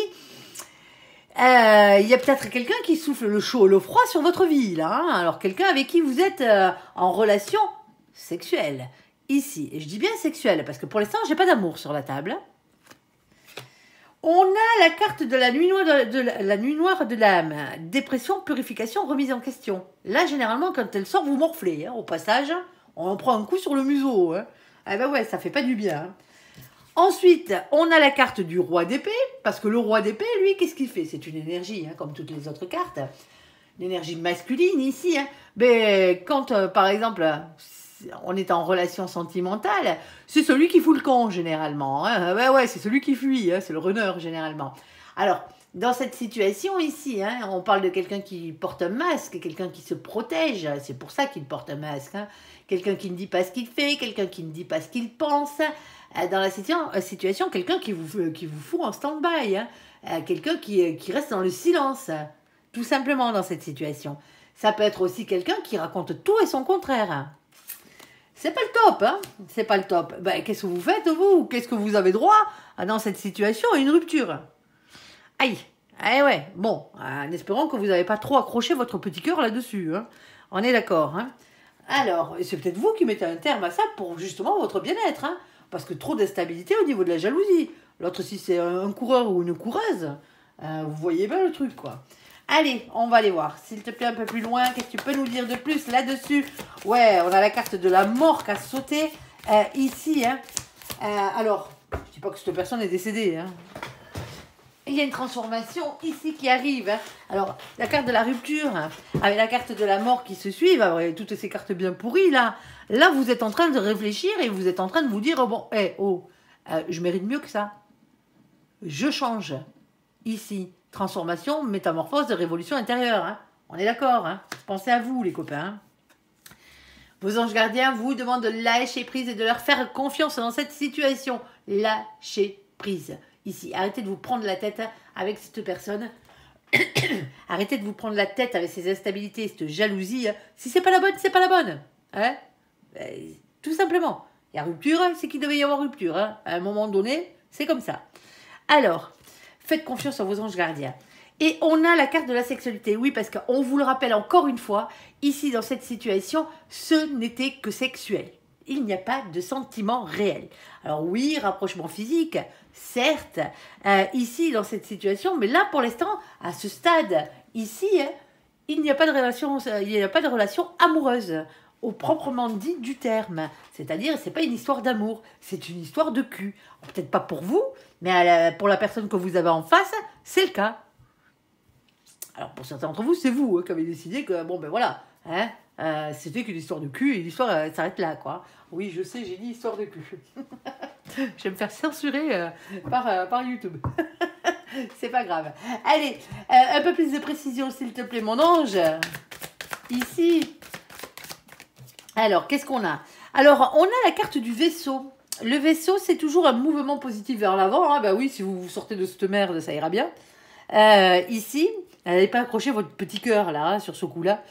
Speaker 1: il y a peut-être quelqu'un qui souffle le chaud et le froid sur votre vie, là. Hein. Alors, quelqu'un avec qui vous êtes en relation sexuelle. Ici, et je dis bien sexuelle, parce que pour l'instant, j'ai pas d'amour sur la table. On a la carte de la nuit noire de l'âme. Dépression, purification, remise en question. Là, généralement, quand elle sort, vous morflez. Hein, au passage, on en prend un coup sur le museau. Hein. Ah ben ouais, ça fait pas du bien. Hein. Ensuite, on a la carte du roi d'épée, parce que le roi d'épée, lui, qu'est-ce qu'il fait? C'est une énergie, hein, comme toutes les autres cartes. Une énergie masculine ici. Hein. Mais quand, par exemple, on est en relation sentimentale, c'est celui qui fout le camp, généralement. Hein. Ouais, c'est celui qui fuit, hein, c'est le runner, généralement. Alors, dans cette situation ici, hein, on parle de quelqu'un qui porte un masque, quelqu'un qui se protège, c'est pour ça qu'il porte un masque. Hein. Quelqu'un qui ne dit pas ce qu'il fait, quelqu'un qui ne dit pas ce qu'il pense. Dans la situation, quelqu'un qui vous fout en stand-by, hein. Quelqu'un qui reste dans le silence, tout simplement dans cette situation. Ça peut être aussi quelqu'un qui raconte tout et son contraire. C'est pas le top, hein. C'est pas le top. Ben, qu'est-ce que vous faites, vous? Qu'est-ce que vous avez droit dans cette situation? Une rupture. Aïe. Eh ouais, bon, en espérant que vous n'avez pas trop accroché votre petit cœur là-dessus. Hein. On est d'accord. Hein. Alors, c'est peut-être vous qui mettez un terme à ça pour justement votre bien-être. Hein. Parce que trop d'instabilité au niveau de la jalousie. L'autre, si c'est un coureur ou une coureuse, vous voyez bien le truc, quoi. Allez, on va aller voir. S'il te plaît, un peu plus loin, qu'est-ce que tu peux nous dire de plus là-dessus? Ouais, on a la carte de la mort qui a sauté ici. Hein. Alors, je ne dis pas que cette personne est décédée. Hein. Il y a une transformation ici qui arrive. Hein. Alors, la carte de la rupture, hein, avec la carte de la mort qui se suivent, avec toutes ces cartes bien pourries, là, vous êtes en train de réfléchir et vous êtes en train de vous dire, oh, bon, je mérite mieux que ça. Je change. Ici, transformation, métamorphose, révolution intérieure. Hein. On est d'accord. Hein. Pensez à vous, les copains. Hein. Vos anges gardiens vous demandent de lâcher prise et de leur faire confiance dans cette situation. Lâcher prise. Ici, arrêtez de vous prendre la tête avec cette personne. Arrêtez de vous prendre la tête avec ces instabilités, cette jalousie. Si c'est pas la bonne, c'est pas la bonne. Hein? Tout simplement. Il y a rupture, c'est qu'il devait y avoir rupture. Hein? À un moment donné, c'est comme ça. Alors, faites confiance à vos anges gardiens. Et on a la carte de la sexualité. Oui, parce qu'on vous le rappelle encore une fois, ici, dans cette situation, ce n'était que sexuel. Il n'y a pas de sentiment réel. Alors oui, rapprochement physique, certes, ici, dans cette situation, mais là, pour l'instant, à ce stade, ici, hein, il n'y a pas de relation amoureuse, au proprement dit du terme. C'est-à-dire, c'est pas une histoire d'amour, c'est une histoire de cul. Peut-être pas pour vous, mais pour la personne que vous avez en face, c'est le cas. Alors, pour certains d'entre vous, c'est vous hein, qui avez décidé que, bon, ben voilà, hein, c'était qu'une histoire de cul et l'histoire s'arrête là, quoi. Oui, je sais, j'ai dit histoire de cul. Je vais me faire censurer par YouTube. C'est pas grave. Allez, un peu plus de précision, s'il te plaît, mon ange. Ici. Alors, qu'est-ce qu'on a? Alors, on a la carte du vaisseau. Le vaisseau, c'est toujours un mouvement positif vers l'avant. Hein. Ben oui, si vous sortez de cette merde, ça ira bien. Ici, n'allez pas accrocher votre petit cœur, là, hein, sur ce coup-là.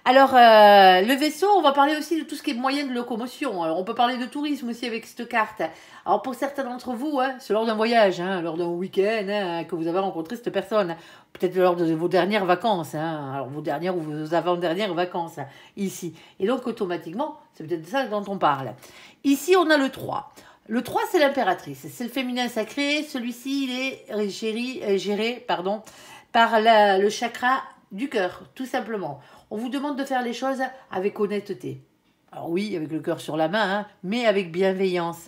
Speaker 1: Alors, le vaisseau, on va parler aussi de tout ce qui est moyen de locomotion. Alors, on peut parler de tourisme aussi avec cette carte. Alors, pour certains d'entre vous, hein, c'est lors d'un voyage, hein, lors d'un week-end, hein, que vous avez rencontré cette personne. Peut-être lors de vos dernières vacances, hein, alors vos dernières ou vos avant-dernières vacances, hein, ici. Et donc, automatiquement, c'est peut-être ça dont on parle. Ici, on a le 3. Le 3, c'est l'impératrice. C'est le féminin sacré. Celui-ci, il est géré par le chakra du cœur, tout simplement. On vous demande de faire les choses avec honnêteté. Alors oui, avec le cœur sur la main, hein, mais avec bienveillance.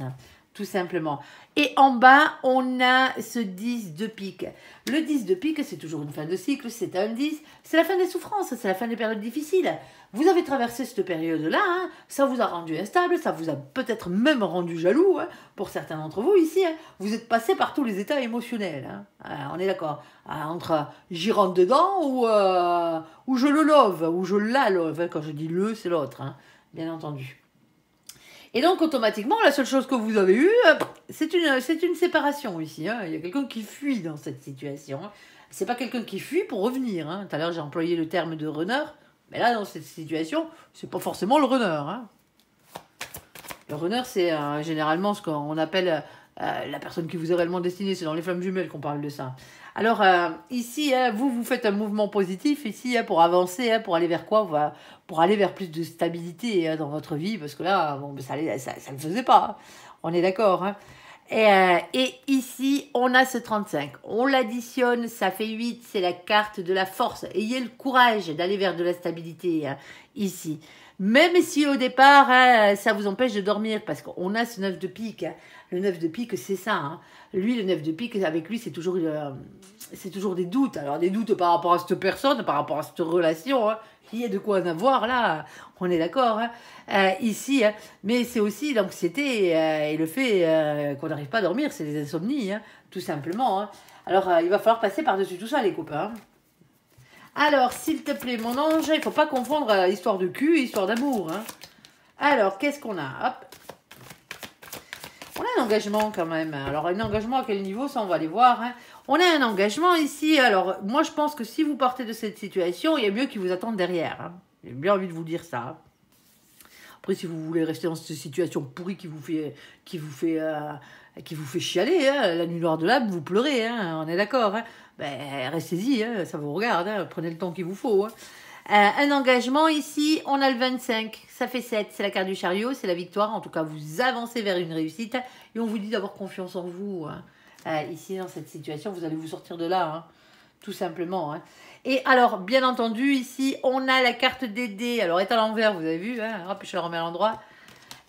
Speaker 1: tout simplement. Et en bas, on a ce 10 de pique. Le 10 de pique, c'est toujours une fin de cycle, c'est un 10, c'est la fin des souffrances, c'est la fin des périodes difficiles. Vous avez traversé cette période-là, hein, ça vous a rendu instable, ça vous a peut-être même rendu jaloux, hein, pour certains d'entre vous ici. Hein, vous êtes passé par tous les états émotionnels, hein, on est d'accord. Entre j'y rentre dedans ou je le love, ou je la love. Quand je dis le, c'est l'autre, hein, bien entendu. Et donc, automatiquement, la seule chose que vous avez eue, c'est une séparation ici. Hein. Il y a quelqu'un qui fuit dans cette situation. Hein. C'est pas quelqu'un qui fuit pour revenir. Hein. Tout à l'heure, j'ai employé le terme de runner. Mais là, dans cette situation, c'est pas forcément le runner. Hein. Le runner, c'est généralement ce qu'on appelle la personne qui vous est réellement destinée. C'est dans les flammes jumelles qu'on parle de ça. Alors, ici, hein, vous faites un mouvement positif ici hein, pour avancer, hein, pour aller vers quoi? Pour aller vers plus de stabilité hein, dans votre vie, parce que là, bon, ça ne le faisait pas. Hein. On est d'accord. Hein. Et ici, on a ce 35. On l'additionne, ça fait 8. C'est la carte de la force. Ayez le courage d'aller vers de la stabilité hein, ici. Même si au départ, hein, ça vous empêche de dormir, parce qu'on a ce 9 de pique. Hein. Le 9 de pique, c'est ça. Hein. Lui, le 9 de pique, avec lui, c'est toujours des doutes. Alors, des doutes par rapport à cette personne, par rapport à cette relation. Hein. Il y a de quoi en avoir, là. On est d'accord. Hein. Ici, hein. Mais c'est aussi l'anxiété et le fait qu'on n'arrive pas à dormir. C'est les insomnies, hein, tout simplement. Hein. Alors, il va falloir passer par-dessus tout ça, les copains. Alors, s'il te plaît, mon ange, il ne faut pas confondre histoire de cul et histoire d'amour. Hein. Alors, qu'est-ce qu'on a? Hop. On a un engagement quand même. Alors, un engagement à quel niveau? Ça, on va aller voir. Hein. On a un engagement ici. Alors, moi, je pense que si vous partez de cette situation, il y a mieux qui vous attendent derrière. Hein. J'ai bien envie de vous dire ça. Après, si vous voulez rester dans cette situation pourrie qui vous fait chialer, hein, la nuit noire de l'âme, vous pleurez. Hein, on est d'accord. Hein. Ben, restez-y, hein, ça vous regarde. Hein, prenez le temps qu'il vous faut. Hein. Un engagement ici, on a le 25, ça fait 7, c'est la carte du chariot, c'est la victoire, en tout cas vous avancez vers une réussite et on vous dit d'avoir confiance en vous. Hein. Ici dans cette situation, vous allez vous sortir de là, hein, tout simplement. Hein. Et alors, bien entendu, ici, on a la carte des dés, alors elle est à l'envers, vous avez vu, hein, hop, je la remets à l'endroit.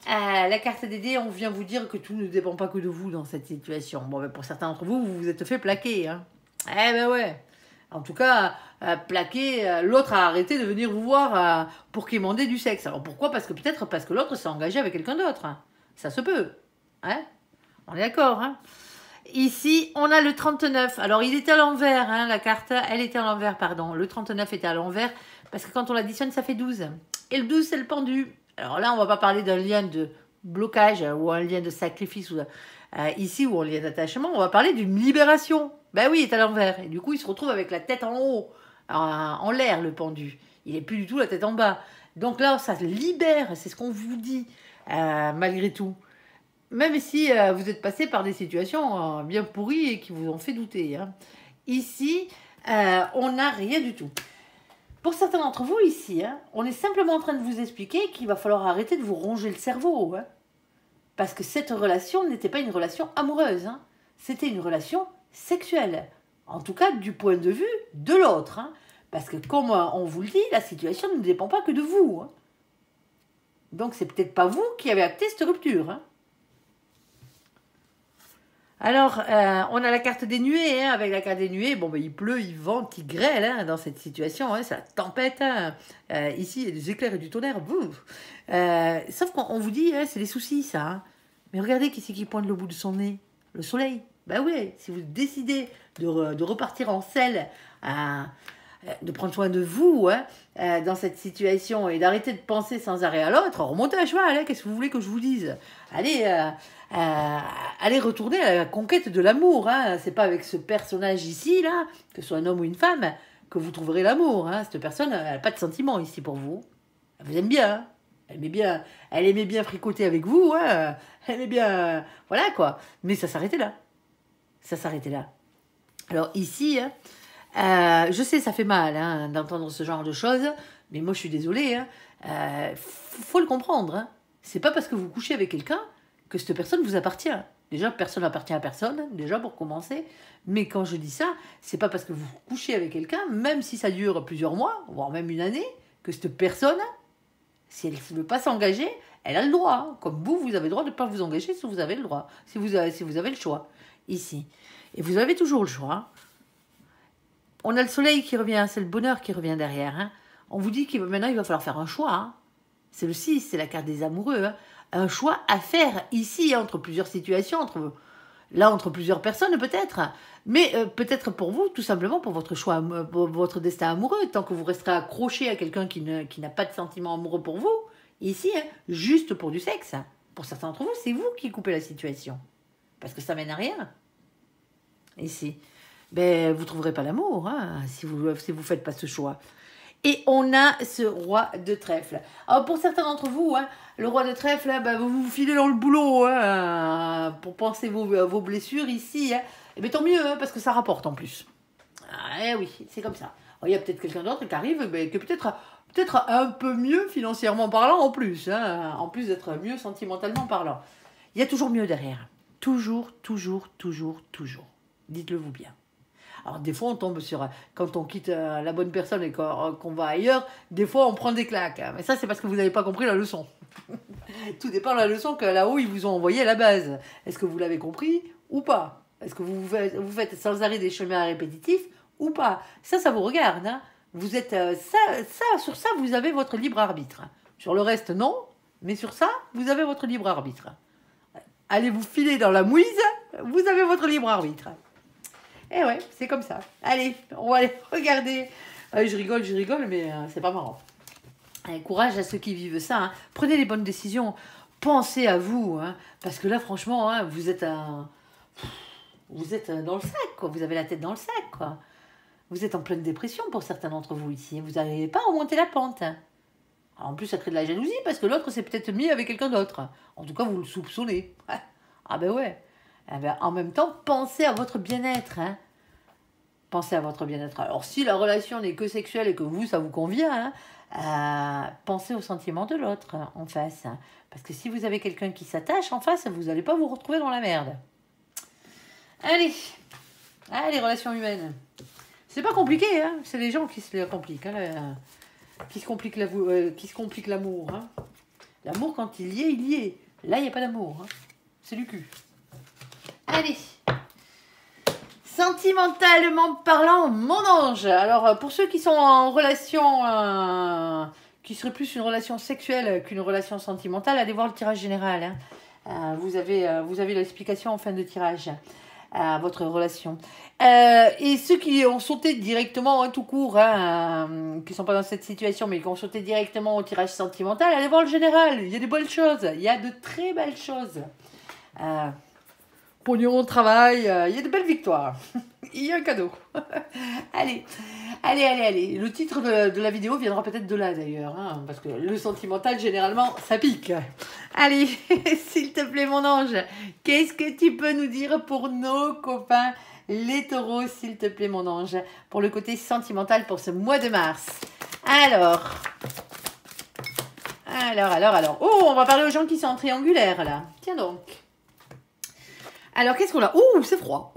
Speaker 1: La carte des dés, on vient vous dire que tout ne dépend pas que de vous dans cette situation. Bon, ben, pour certains d'entre vous, vous vous êtes fait plaquer. Hein. Eh ben ouais. En tout cas, plaquer, l'autre a arrêté de venir vous voir pour quémander du sexe. Alors pourquoi? Peut-être parce que l'autre s'est engagé avec quelqu'un d'autre. Hein. Ça se peut. Hein. On est d'accord. Hein. Ici, on a le 39. Alors, il était à l'envers, hein, la carte. Elle était à l'envers, pardon. Le 39 était à l'envers parce que quand on l'additionne, ça fait 12. Et le 12, c'est le pendu. Alors là, on ne va pas parler d'un lien de blocage ou un lien de sacrifice ou ici ou un lien d'attachement. On va parler d'une libération. Ben oui, il est à l'envers. Et du coup, il se retrouve avec la tête en haut, en l'air, le pendu. Il n'est plus du tout la tête en bas. Donc là, ça libère, c'est ce qu'on vous dit, malgré tout. Même si vous êtes passé par des situations bien pourries et qui vous ont fait douter. Hein. Ici, on n'a rien du tout. Pour certains d'entre vous ici, hein, on est simplement en train de vous expliquer qu'il va falloir arrêter de vous ronger le cerveau. Hein. Parce que cette relation n'était pas une relation amoureuse. Hein. C'était une relation sexuelle. En tout cas, du point de vue de l'autre. Hein. Parce que, comme on vous le dit, la situation ne dépend pas que de vous. Hein. Donc, c'est peut-être pas vous qui avez acté cette rupture. Hein. Alors, on a la carte des nuées. Hein. Avec la carte des nuées, bon, ben, il pleut, il vente, il grêle hein, dans cette situation. Hein. C'est la tempête. Hein. Ici, il y a des éclairs et du tonnerre. Sauf qu'on vous dit, hein, c'est des soucis, ça. Hein. Mais regardez qui c'est qui pointe le bout de son nez. Le soleil. Ben oui, si vous décidez de repartir en selle, de prendre soin de vous hein, dans cette situation et d'arrêter de penser sans arrêt à l'autre, remontez à cheval, hein, qu'est-ce que vous voulez que je vous dise? Allez retourner à la conquête de l'amour. Hein. C'est pas avec ce personnage ici, là, que ce soit un homme ou une femme, que vous trouverez l'amour. Hein. Cette personne, elle n'a pas de sentiment ici pour vous. Elle vous aime bien. Hein. Elle aimait bien fricoter avec vous. Hein. Elle aimait bien... voilà, quoi. Mais ça s'arrêtait là. Ça s'arrêtait là. Alors ici, je sais, ça fait mal hein, d'entendre ce genre de choses, mais moi je suis désolée. Hein, faut le comprendre. Hein. C'est pas parce que vous couchez avec quelqu'un que cette personne vous appartient. Déjà, personne n'appartient à personne, déjà pour commencer. Mais quand je dis ça, c'est pas parce que vous couchez avec quelqu'un, même si ça dure plusieurs mois, voire même une année, que cette personne Si elle ne veut pas s'engager, elle a le droit. Hein. Comme vous, vous avez le droit de ne pas vous engager si vous avez le droit. Si vous avez le choix, ici. Et vous avez toujours le choix. Hein. On a le soleil qui revient, c'est le bonheur qui revient derrière. Hein. On vous dit que maintenant, il va falloir faire un choix. Hein. C'est le 6, c'est la carte des amoureux. Hein. Un choix à faire ici, entre plusieurs situations, entre plusieurs personnes peut-être. Mais peut-être pour vous, tout simplement pour votre choix, pour votre destin amoureux. Tant que vous resterez accroché à quelqu'un qui n'a pas de sentiment amoureux pour vous, ici, hein, juste pour du sexe. Pour certains d'entre vous, c'est vous qui coupez la situation. Parce que ça mène à rien. Ici. Ben, vous ne trouverez pas l'amour hein, si vous faites pas ce choix. Et on a ce roi de trèfle. Alors pour certains d'entre vous, hein, le roi de trèfle, ben, vous vous filez dans le boulot hein, pour penser vos blessures ici. Hein. Et bien tant mieux, hein, parce que ça rapporte en plus. Ah, eh oui, c'est comme ça. Alors, il y a peut-être quelqu'un d'autre qui arrive, ben, qui est peut-être un peu mieux financièrement parlant en plus. Hein, en plus d'être mieux sentimentalement parlant. Il y a toujours mieux derrière. Toujours, toujours, toujours, toujours. Dites-le vous bien. Alors des fois on tombe sur, quand on quitte la bonne personne et qu'on va ailleurs, des fois on prend des claques. Mais ça c'est parce que vous n'avez pas compris la leçon. Tout dépend de la leçon que là-haut ils vous ont envoyée à la base. Est-ce que vous l'avez compris ou pas? Est-ce que vous faites sans arrêt des chemins répétitifs ou pas? Ça vous regarde. Hein. Vous êtes sur ça vous avez votre libre arbitre. Sur le reste non, mais sur ça vous avez votre libre arbitre. Allez vous filer dans la mouise, vous avez votre libre arbitre. Et ouais, c'est comme ça. Allez, on va aller regarder. Je rigole, mais c'est pas marrant. Allez, courage à ceux qui vivent ça. Hein. Prenez les bonnes décisions. Pensez à vous. Hein, parce que là, franchement, hein, vous êtes dans le sac. Quoi. Vous avez la tête dans le sac. Quoi. Vous êtes en pleine dépression pour certains d'entre vous ici. Vous n'arrivez pas à remonter la pente. Hein. Alors, en plus, ça crée de la jalousie parce que l'autre s'est peut-être mis avec quelqu'un d'autre. En tout cas, vous le soupçonnez. Ah ben ouais. Eh ben, en même temps, pensez à votre bien-être. Hein. Pensez à votre bien-être. Alors, si la relation n'est que sexuelle et que vous, ça vous convient, hein, pensez aux sentiments de l'autre en face. Hein. Parce que si vous avez quelqu'un qui s'attache en face, vous n'allez pas vous retrouver dans la merde. Allez, les relations humaines. C'est pas compliqué, hein. C'est les gens qui se les compliquent. Hein, qui se compliquent l'amour. Hein. L'amour, quand il y est. Là, il n'y a pas d'amour. Hein. C'est du cul. Allez. Sentimentalement parlant, mon ange. Alors, pour ceux qui sont en relation, qui serait plus une relation sexuelle qu'une relation sentimentale, allez voir le tirage général. Hein. Vous avez l'explication en fin de tirage à votre relation. Et ceux qui ont sauté directement, hein, tout court, hein, qui ne sont pas dans cette situation, mais qui ont sauté directement au tirage sentimental, allez voir le général. Il y a des bonnes choses. Il y a de très belles choses. Pognon, travail, il y a de belles victoires. Il y a un cadeau. Allez. Le titre de la vidéo viendra peut-être de là d'ailleurs, hein, parce que le sentimental, généralement, ça pique. Allez, s'il te plaît, mon ange, qu'est-ce que tu peux nous dire pour nos copains, les taureaux, s'il te plaît, mon ange, pour le côté sentimental pour ce mois de mars? Alors. Oh, on va parler aux gens qui sont en triangulaire, là. Tiens donc. Alors, qu'est-ce qu'on a? Ouh, c'est froid.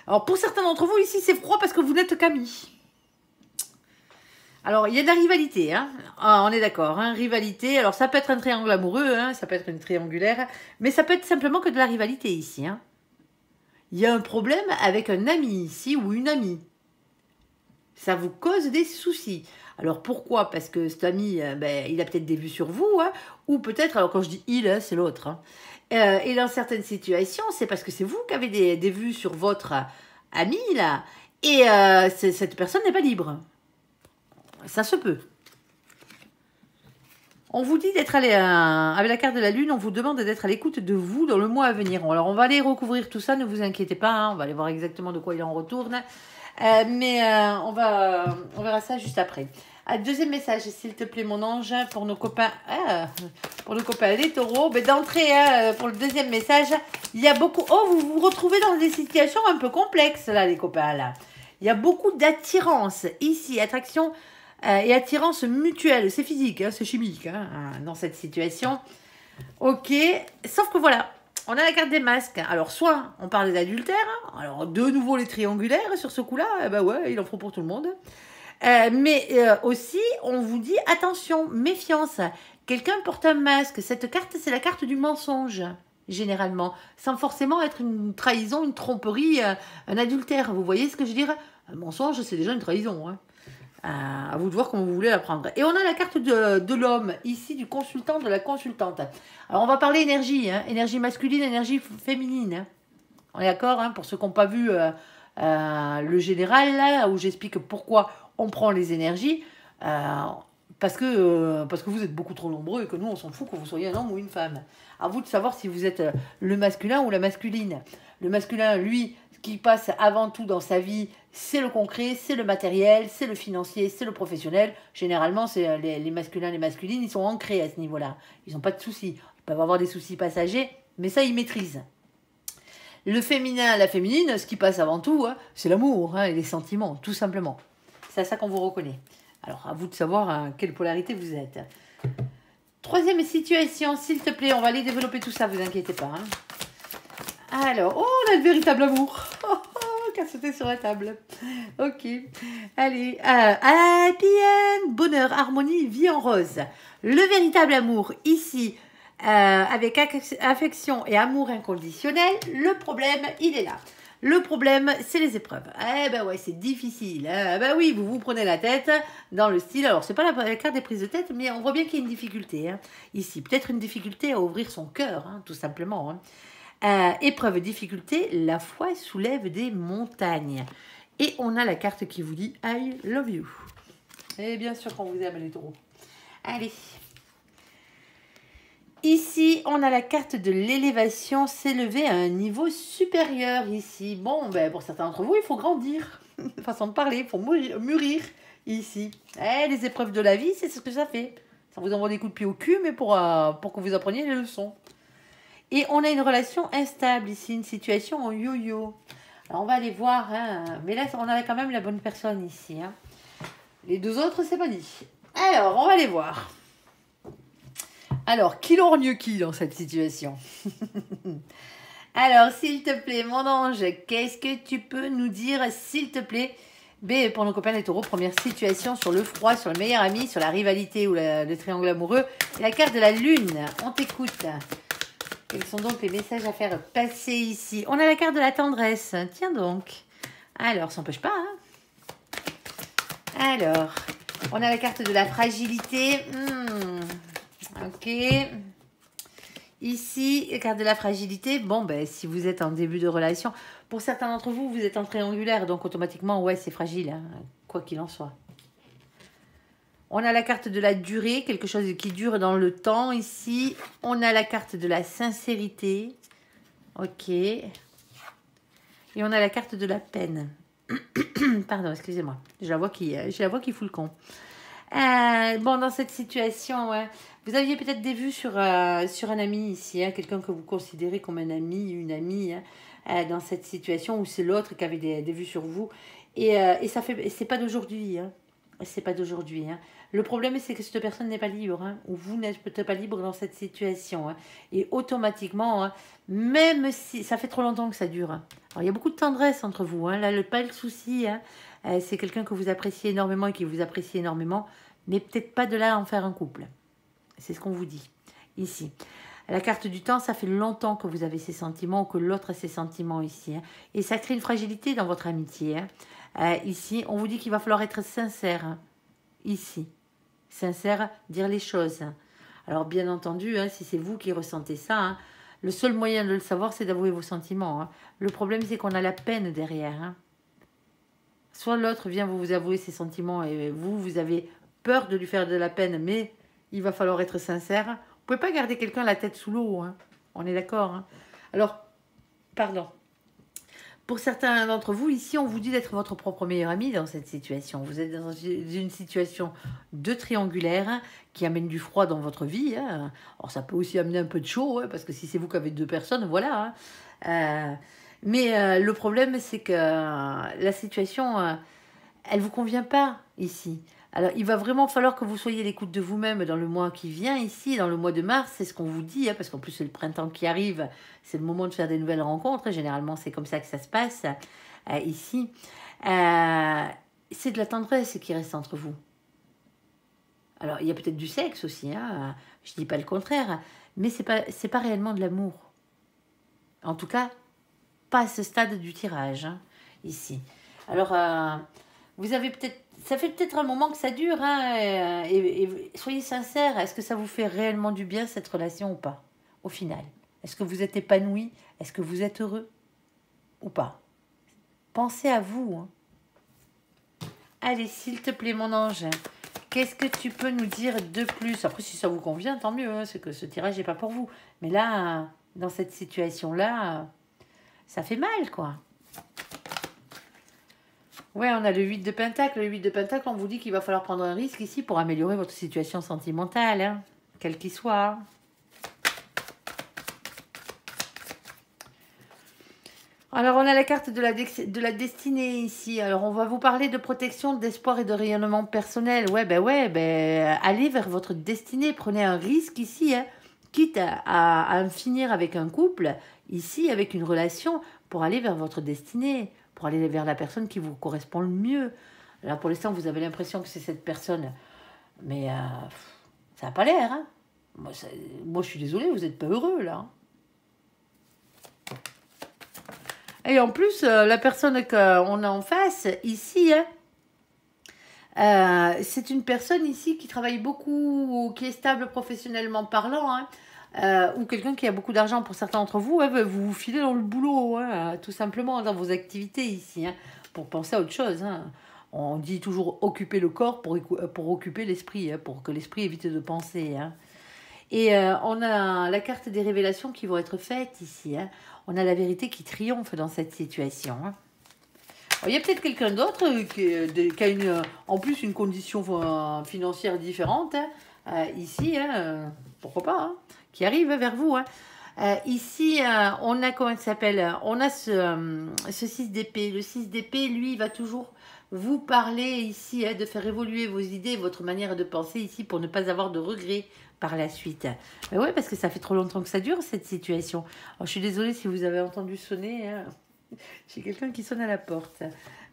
Speaker 1: Alors, pour certains d'entre vous, ici, c'est froid parce que vous n'êtes qu'amis. Alors, il y a de la rivalité, hein. On est d'accord, hein, rivalité. Alors, ça peut être un triangle amoureux, hein, ça peut être une triangulaire, mais ça peut être simplement que de la rivalité ici, hein. Il y a un problème avec un ami ici ou une amie. Ça vous cause des soucis. Alors, pourquoi? Parce que cet ami, il a peut-être des vues sur vous, hein, ou peut-être, alors quand je dis il, hein, c'est l'autre, hein. Et dans certaines situations, c'est parce que c'est vous qui avez des vues sur votre ami, là, et cette personne n'est pas libre. Ça se peut. On vous dit d'être allé avec la carte de la lune, on vous demande d'être à l'écoute de vous dans le mois à venir. Alors, on va aller recouvrir tout ça, ne vous inquiétez pas, hein, on va aller voir exactement de quoi il en retourne. Mais on verra ça juste après. Deuxième message, s'il te plaît, mon ange, pour nos copains, les taureaux. D'entrée, pour le deuxième message, il y a beaucoup... Oh, vous vous retrouvez dans des situations un peu complexes, là, les copains, là. Il y a beaucoup d'attirance, ici, attraction et attirance mutuelle. C'est physique, hein, c'est chimique, hein, dans cette situation. Ok, sauf que voilà, on a la carte des masques. Alors, soit on parle d'adultère, alors de nouveau les triangulaires sur ce coup-là, ouais, il en faut pour tout le monde. Aussi, on vous dit, attention, méfiance. Quelqu'un porte un masque. Cette carte, c'est la carte du mensonge, généralement. Sans forcément être une trahison, une tromperie, un adultère. Vous voyez ce que je veux dire? Un mensonge, c'est déjà une trahison. Hein. À vous de voir comment vous voulez la prendre. Et on a la carte de l'homme, ici, du consultant, de la consultante. Alors, on va parler énergie. Hein. Énergie masculine, énergie féminine. Hein. On est d'accord, hein, pour ceux qui n'ont pas vu le général, là, où j'explique pourquoi on prend les énergies. Parce que vous êtes beaucoup trop nombreux et que nous, on s'en fout que vous soyez un homme ou une femme. À vous de savoir si vous êtes le masculin ou la masculine. Le masculin, lui, ce qui passe avant tout dans sa vie, c'est le concret, c'est le matériel, c'est le financier, c'est le professionnel. Généralement, c'est les masculins, les masculines, ils sont ancrés à ce niveau-là. Ils n'ont pas de soucis. Ils peuvent avoir des soucis passagers, mais ça, ils maîtrisent. Le féminin, la féminine, ce qui passe avant tout, hein, c'est l'amour et les sentiments, tout simplement. C'est à ça qu'on vous reconnaît. Alors, à vous de savoir quelle polarité vous êtes. Troisième situation, s'il te plaît, on va aller développer tout ça, vous inquiétez pas. Hein. Alors, oh, on a le véritable amour. Oh, oh, qu'à sauter sur la table. Ok. Allez, happy end, bonheur, harmonie, vie en rose. Le véritable amour, ici, avec affection et amour inconditionnel, le problème, il est là. Le problème, c'est les épreuves. Eh ben ouais, c'est difficile. Hein. Ben oui, vous prenez la tête dans le style. Alors, c'est pas la carte des prises de tête, mais on voit bien qu'il y a une difficulté. Hein, ici, peut-être une difficulté à ouvrir son cœur, hein, tout simplement. Hein. Épreuve, difficulté, la foi soulève des montagnes. Et on a la carte qui vous dit « I love you ». Et bien sûr qu'on vous aime, les taureaux. Allez. Ici, on a la carte de l'élévation, s'élever à un niveau supérieur ici. Bon, ben, pour certains d'entre vous, il faut grandir. Façon de parler, il faut mûrir ici. Les épreuves de la vie, c'est ce que ça fait. Ça vous envoie des coups de pied au cul, mais pour que vous appreniez les leçons. Et on a une relation instable ici, une situation en yo-yo. Alors, on va aller voir. Hein. Mais là, on a quand même la bonne personne ici. Hein. Les deux autres, c'est pas dit. Alors, on va aller voir. Alors, qui lorgne qui dans cette situation? Alors, s'il te plaît, mon ange, qu'est-ce que tu peux nous dire, s'il te plaît? B, pour nos copains les taureaux, première situation sur le froid, sur le meilleur ami, sur la rivalité ou le triangle amoureux. Et la carte de la lune, on t'écoute. Quels sont donc les messages à faire passer ici? On a la carte de la tendresse, tiens donc. Alors, ça n'empêche pas, hein. Alors, on a la carte de la fragilité. Ok. Ici, carte de la fragilité. Bon, ben, si vous êtes en début de relation, pour certains d'entre vous, vous êtes en triangulaire, donc automatiquement, ouais, c'est fragile, hein, quoi qu'il en soit. On a la carte de la durée, quelque chose qui dure dans le temps ici. On a la carte de la sincérité. Ok. Et on a la carte de la peine. Pardon, excusez-moi. J'ai la voix qui fout le con. Bon, dans cette situation, ouais, vous aviez peut-être des vues sur un ami ici, hein, quelqu'un que vous considérez comme un ami, une amie, hein, dans cette situation où c'est l'autre qui avait des vues sur vous. Et ça fait, c'est pas d'aujourd'hui, hein. C'est pas d'aujourd'hui. Hein. Le problème, c'est que cette personne n'est pas libre, hein, ou vous n'êtes peut-être pas libre dans cette situation. Hein. Et automatiquement, hein, même si ça fait trop longtemps que ça dure. Hein. Alors, il y a beaucoup de tendresse entre vous. Hein. Là, pas le souci. Hein. C'est quelqu'un que vous appréciez énormément et qui vous apprécie énormément, mais peut-être pas de là à en faire un couple. C'est ce qu'on vous dit ici. La carte du temps, ça fait longtemps que vous avez ces sentiments ou que l'autre a ces sentiments ici. Hein. Et ça crée une fragilité dans votre amitié. Hein. Ici, on vous dit qu'il va falloir être sincère. Hein. Ici. Sincère, dire les choses. Hein. Alors, bien entendu, hein, si c'est vous qui ressentez ça, hein, le seul moyen de le savoir, c'est d'avouer vos sentiments. Hein. Le problème, c'est qu'on a la peine derrière. Hein. Soit l'autre vient vous avouer ses sentiments et vous avez peur de lui faire de la peine, mais il va falloir être sincère. Vous ne pouvez pas garder quelqu'un la tête sous l'eau. Hein. On est d'accord. Hein. Alors, pardon. Pour certains d'entre vous, ici, on vous dit d'être votre propre meilleur ami dans cette situation. Vous êtes dans une situation de triangulaire hein, qui amène du froid dans votre vie. Hein. Alors, ça peut aussi amener un peu de chaud, hein, parce que si c'est vous qui avez deux personnes, voilà. Hein. Mais le problème, c'est que la situation, elle ne vous convient pas ici. Alors, il va vraiment falloir que vous soyez à l'écoute de vous-même dans le mois qui vient ici, dans le mois de mars, c'est ce qu'on vous dit, hein, parce qu'en plus c'est le printemps qui arrive, c'est le moment de faire des nouvelles rencontres, généralement c'est comme ça que ça se passe ici. c'est de la tendresse qui reste entre vous. Alors, il y a peut-être du sexe aussi, hein, je ne dis pas le contraire, mais c'est pas réellement de l'amour. En tout cas, pas à ce stade du tirage, hein, ici. Alors, vous avez peut-être... Ça fait peut-être un moment que ça dure, hein, et soyez sincères, est-ce que ça vous fait réellement du bien, cette relation, ou pas, au final? Est-ce que vous êtes épanoui? Est-ce que vous êtes heureux? Ou pas? Pensez à vous, hein. Allez, s'il te plaît, mon ange, qu'est-ce que tu peux nous dire de plus? Après, si ça vous convient, tant mieux, hein, c'est que ce tirage n'est pas pour vous. Mais là, dans cette situation-là, ça fait mal, quoi. Ouais, on a le 8 de Pentacle. Le 8 de Pentacle, on vous dit qu'il va falloir prendre un risque ici pour améliorer votre situation sentimentale, hein, quel qu'il soit. Alors, on a la carte de la destinée ici. Alors, on va vous parler de protection, d'espoir et de rayonnement personnel. Ouais, allez vers votre destinée. Prenez un risque ici, hein, quitte à en finir avec un couple, ici, avec une relation, pour aller vers votre destinée, pour aller vers la personne qui vous correspond le mieux. Là, pour l'instant, vous avez l'impression que c'est cette personne, mais ça n'a pas l'air. Hein. Moi, je suis désolée, vous n'êtes pas heureux, là. Et en plus, la personne qu'on a en face, ici, hein, c'est une personne ici qui travaille beaucoup, qui est stable professionnellement parlant, hein, ou quelqu'un qui a beaucoup d'argent pour certains d'entre vous, hein, vous vous filez dans le boulot, hein, tout simplement, dans vos activités ici, hein, pour penser à autre chose. Hein. On dit toujours occuper le corps pour occuper l'esprit, hein, pour que l'esprit évite de penser. Hein. Et on a la carte des révélations qui vont être faites ici. Hein. On a la vérité qui triomphe dans cette situation. Hein. Alors, il y a peut-être quelqu'un d'autre qui a en plus une condition financière différente. Hein. Ici, hein, pourquoi pas, hein, qui arrive vers vous. Hein. Ici, on a, comment ça s'appelle? On a ce 6 d'épée. Le 6 d'épée, lui, il va toujours vous parler ici, hein, de faire évoluer vos idées, votre manière de penser ici pour ne pas avoir de regrets par la suite. Mais ouais, parce que ça fait trop longtemps que ça dure, cette situation. Alors, je suis désolée si vous avez entendu sonner. Hein. J'ai quelqu'un qui sonne à la porte.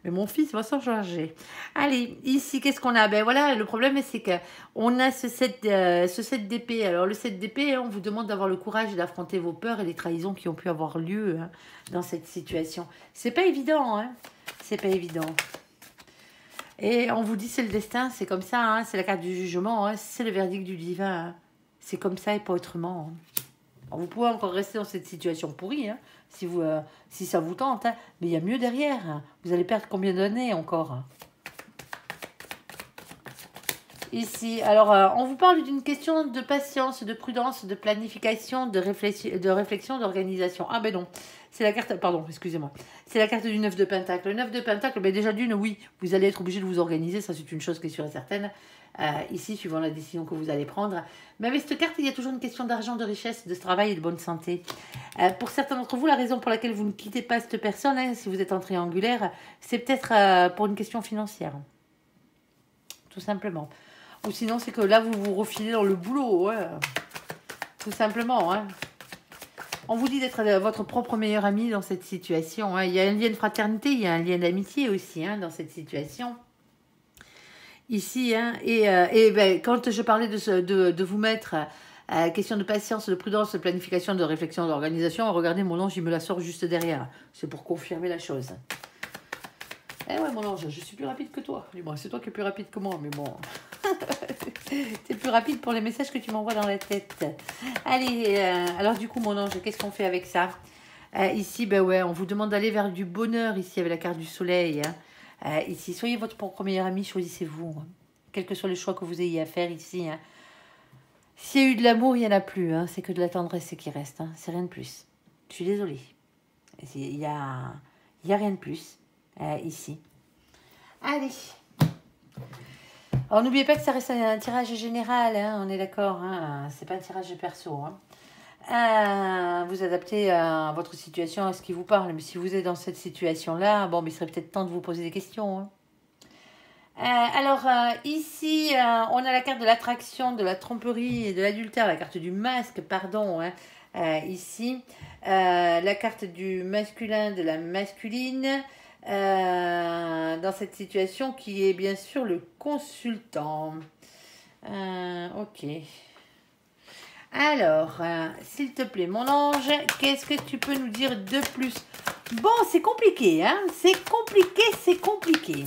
Speaker 1: Mais mon fils va s'en charger. Allez, ici, qu'est-ce qu'on a? Ben voilà, le problème, c'est qu'on a ce 7 d'épée. Alors, le 7 d'épée, on vous demande d'avoir le courage d'affronter vos peurs et les trahisons qui ont pu avoir lieu, hein, dans cette situation. C'est pas évident, hein. C'est pas évident. Et on vous dit c'est le destin, c'est comme ça, hein, c'est la carte du jugement, hein, c'est le verdict du divin. Hein. C'est comme ça et pas autrement. Hein. Alors, vous pouvez encore rester dans cette situation pourrie, hein, si ça vous tente, hein, mais il y a mieux derrière. Hein. Vous allez perdre combien d'années encore? Hein. Ici, alors on vous parle d'une question de patience, de prudence, de planification, de réflexion, d'organisation. Ah ben non, c'est la carte, pardon, excusez-moi. C'est la carte du 9 de Pentacle. Le 9 de Pentacle, ben déjà d'une, oui, vous allez être obligé de vous organiser, ça c'est une chose qui est sûre et certaine. Ici, suivant la décision que vous allez prendre. Mais avec cette carte, il y a toujours une question d'argent, de richesse, de travail et de bonne santé. Pour certains d'entre vous, la raison pour laquelle vous ne quittez pas cette personne, hein, si vous êtes en triangulaire, c'est peut-être pour une question financière. Tout simplement. Ou sinon, c'est que là, vous vous refilez dans le boulot. Ouais. Tout simplement. Hein. On vous dit d'être votre propre meilleur ami dans cette situation. Hein. Il y a un lien de fraternité, il y a un lien d'amitié aussi, hein, dans cette situation. Ici, hein, et ben, quand je parlais de vous mettre question de patience, de prudence, de planification, de réflexion, d'organisation, regardez, mon ange, il me la sort juste derrière. C'est pour confirmer la chose. Eh ouais, mon ange, je suis plus rapide que toi. Dis-moi, c'est toi qui es plus rapide que moi, mais bon. C'est plus rapide pour les messages que tu m'envoies dans la tête. Allez, alors du coup, mon ange, qu'est-ce qu'on fait avec ça? Ici, ben ouais, on vous demande d'aller vers du bonheur, ici, avec la carte du soleil. Hein. Ici, soyez votre propre meilleur ami, choisissez-vous. Hein. Quel que soit le choix que vous ayez à faire ici. Hein. S'il y a eu de l'amour, il n'y en a plus. Hein. C'est que de la tendresse qui reste. Hein. C'est rien de plus. Je suis désolée. Il y a rien de plus. Ici. Allez. Alors n'oubliez pas que ça reste un tirage général, hein, on est d'accord, hein, c'est pas un tirage perso. Hein. Vous adaptez à votre situation, à ce qui vous parle, mais si vous êtes dans cette situation-là, bon, mais il serait peut-être temps de vous poser des questions. Hein. Ici, on a la carte de l'attraction, de la tromperie et de l'adultère, la carte du masque, pardon, hein, ici. La carte du masculin, de la masculine, dans cette situation qui est bien sûr le consultant. Ok. Alors, s'il te plaît, mon ange, qu'est-ce que tu peux nous dire de plus? Bon, c'est compliqué, hein? C'est compliqué, c'est compliqué.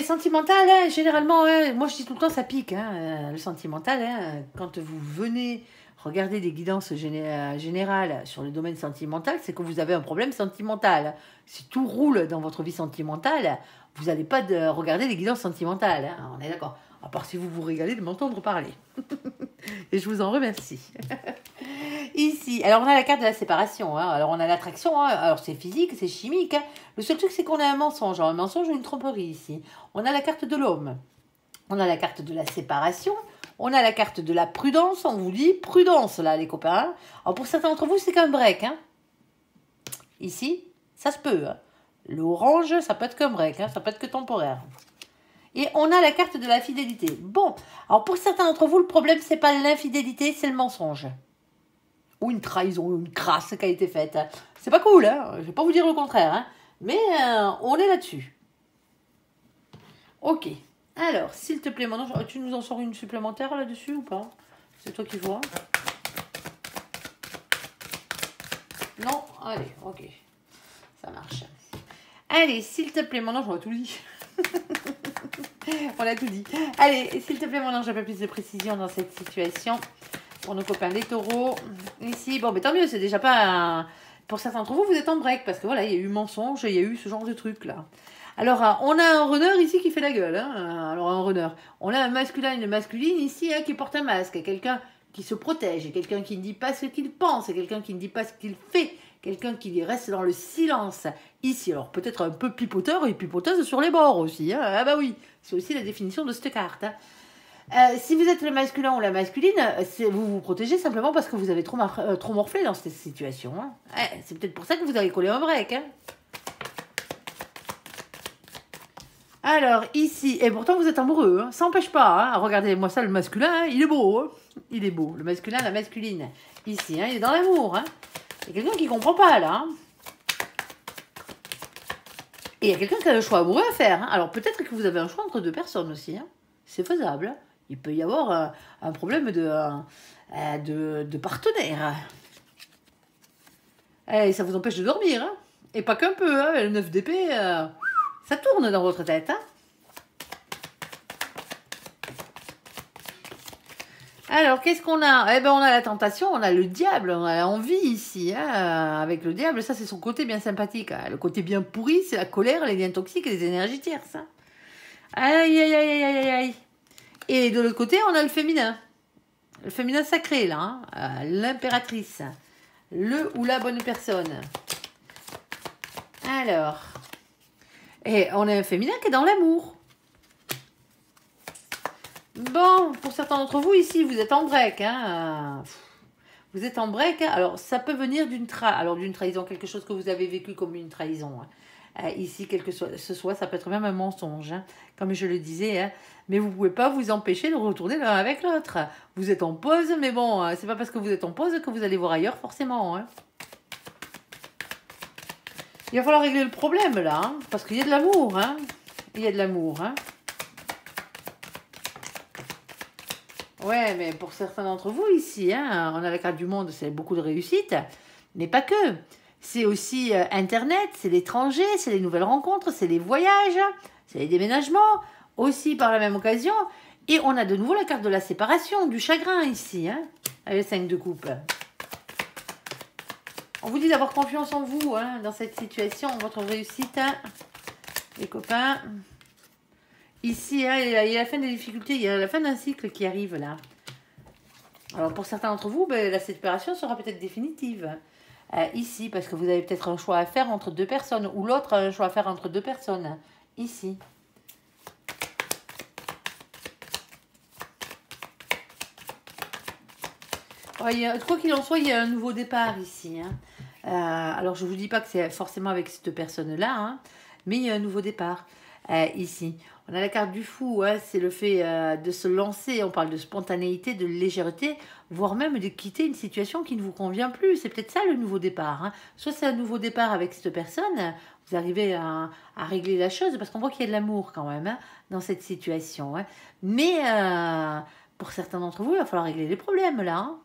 Speaker 1: Sentimental, hein, généralement, hein, moi je dis tout le temps, ça pique, hein, le sentimental. Hein, quand vous venez regarder des guidances générales sur le domaine sentimental, c'est que vous avez un problème sentimental. Si tout roule dans votre vie sentimentale, vous n'allez pas regarder les guidances sentimentales, hein, on est d'accord. À part si vous vous régalez de m'entendre parler. Et je vous en remercie. Ici, alors on a la carte de la séparation. Hein. Alors on a l'attraction. Hein. Alors c'est physique, c'est chimique. Hein. Le seul truc, c'est qu'on a un mensonge. Un mensonge ou une tromperie ici. On a la carte de l'homme. On a la carte de la séparation. On a la carte de la prudence. On vous dit prudence, là, les copains. Alors pour certains d'entre vous, c'est qu'un break. Hein. Ici, ça se peut. Hein. L'orange, ça peut être qu'un break. Hein. Ça peut être que temporaire. Et on a la carte de la fidélité. Bon, alors pour certains d'entre vous, le problème, c'est pas l'infidélité, c'est le mensonge. Ou une trahison, ou une crasse qui a été faite. C'est pas cool, hein, je vais pas vous dire le contraire. Hein. Mais on est là-dessus. Ok. Alors, s'il te plaît, maintenant, tu nous en sors une supplémentaire là-dessus ou pas? C'est toi qui vois. Non? Allez, ok. Ça marche. Allez, s'il te plaît, maintenant, j'aurais tout dit. On a tout dit. Allez, s'il te plaît, mon ange, un peu plus de précision dans cette situation. Pour nos copains les taureaux. Ici, bon, mais tant mieux, c'est déjà pas... Pour certains d'entre vous, vous êtes en break. Parce que voilà, il y a eu mensonge, il y a eu ce genre de truc là. Alors, on a un runner ici qui fait la gueule. Hein. Alors, un runner. On a un masculin et une masculine ici hein, qui porte un masque. Quelqu'un qui se protège. Quelqu'un qui ne dit pas ce qu'il pense. Quelqu'un qui ne dit pas ce qu'il fait. Quelqu'un qui reste dans le silence. Ici, alors peut-être un peu pipoteur et pipoteuse sur les bords aussi. Hein. Ah bah oui, c'est aussi la définition de cette carte. Hein. Si vous êtes le masculin ou la masculine, vous vous protégez simplement parce que vous avez trop morflé dans cette situation. Hein. C'est peut-être pour ça que vous avez collé un break. Hein. Alors, ici, et pourtant vous êtes amoureux, hein, ça n'empêche pas. Hein. Regardez-moi ça, le masculin, hein, il est beau. Hein. Il est beau, le masculin, la masculine. Ici, hein, il est dans l'amour. Hein. Il y a quelqu'un qui ne comprend pas, là. Hein. Et il y a quelqu'un qui a le choix amoureux à faire. Hein. Alors, peut-être que vous avez un choix entre deux personnes aussi. Hein. C'est faisable. Hein. Il peut y avoir un problème de partenaire. Et ça vous empêche de dormir. Hein. Et pas qu'un peu. Hein. Le 9 d'épée, ça tourne dans votre tête. Hein. Alors, qu'est-ce qu'on a? Eh bien, on a la tentation, on a le diable, on a l'envie ici. Hein. Avec le diable, ça, c'est son côté bien sympathique. Hein. Le côté bien pourri, c'est la colère, les liens toxiques et les énergies tierces. Hein. Aïe, aïe, aïe, aïe, aïe, aïe. Et de l'autre côté, on a le féminin. Le féminin sacré, là. Hein. L'impératrice. Le ou la bonne personne. Alors. Et on a un féminin qui est dans l'amour. Bon, pour certains d'entre vous, ici, vous êtes en break. Hein. Vous êtes en break. Hein. Alors, ça peut venir d'une trahison, quelque chose que vous avez vécu comme une trahison. Hein. Ici, quel que ce soit, ça peut être même un mensonge, hein, comme je le disais. Hein. Mais vous ne pouvez pas vous empêcher de retourner l'un avec l'autre. Vous êtes en pause, mais bon, c'est pas parce que vous êtes en pause que vous allez voir ailleurs, forcément. Hein. Il va falloir régler le problème, là, hein, parce qu'il y a de l'amour. Hein. Il y a de l'amour. Hein. Ouais, mais pour certains d'entre vous ici, hein, on a la carte du monde, c'est beaucoup de réussite, mais pas que. C'est aussi Internet, c'est l'étranger, c'est les nouvelles rencontres, c'est les voyages, c'est les déménagements, aussi par la même occasion. Et on a de nouveau la carte de la séparation, du chagrin ici, hein, avec le 5 de coupe. On vous dit d'avoir confiance en vous hein, dans cette situation, votre réussite, hein, les copains. Ici, hein, il y a la fin des difficultés, il y a la fin d'un cycle qui arrive là. Alors pour certains d'entre vous, ben, la séparation sera peut-être définitive. Ici, parce que vous avez peut-être un choix à faire entre deux personnes, ou l'autre a un choix à faire entre deux personnes. Ici. Ouais, quoi qu'il en soit, il y a un nouveau départ ici. Hein. Alors je ne vous dis pas que c'est forcément avec cette personne-là, hein, mais il y a un nouveau départ. ici. On a la carte du fou, hein, c'est le fait de se lancer, on parle de spontanéité, de légèreté, voire même de quitter une situation qui ne vous convient plus. C'est peut-être ça le nouveau départ. Hein. Soit c'est un nouveau départ avec cette personne, vous arrivez à régler la chose, parce qu'on voit qu'il y a de l'amour quand même hein, dans cette situation. Hein. Mais pour certains d'entre vous, il va falloir régler les problèmes là. Hein.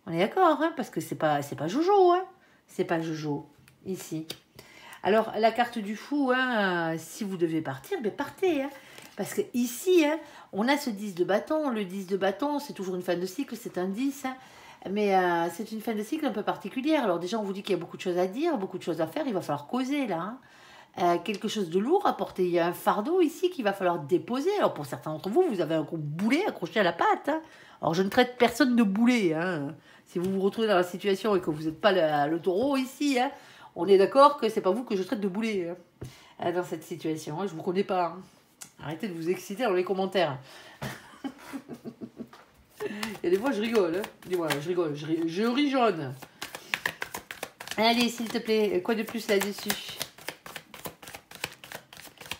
Speaker 1: On est d'accord, hein, parce que c'est pas Jojo. Hein. C'est pas Jojo, ici. Alors, la carte du fou, hein, si vous devez partir, ben partez. Hein, parce que ici, hein, on a ce 10 de bâton. Le 10 de bâton, c'est toujours une fin de cycle, c'est un 10. Hein, mais c'est une fin de cycle un peu particulière. Alors déjà, on vous dit qu'il y a beaucoup de choses à dire, beaucoup de choses à faire. Il va falloir causer, là. Hein. Quelque chose de lourd à porter. Il y a un fardeau ici qu'il va falloir déposer. Alors, pour certains d'entre vous, vous avez un gros boulet accroché à la patte. Hein. Alors, je ne traite personne de boulet. Hein. Si vous vous retrouvez dans la situation et que vous n'êtes pas le taureau ici, hein, on est d'accord que c'est pas vous que je traite de boulet hein, dans cette situation. Hein, je vous connais pas. Hein. Arrêtez de vous exciter dans les commentaires. Et des fois, je rigole. Hein. Dis-moi, je rigole. Je ris jaune. Allez, s'il te plaît, quoi de plus là-dessus?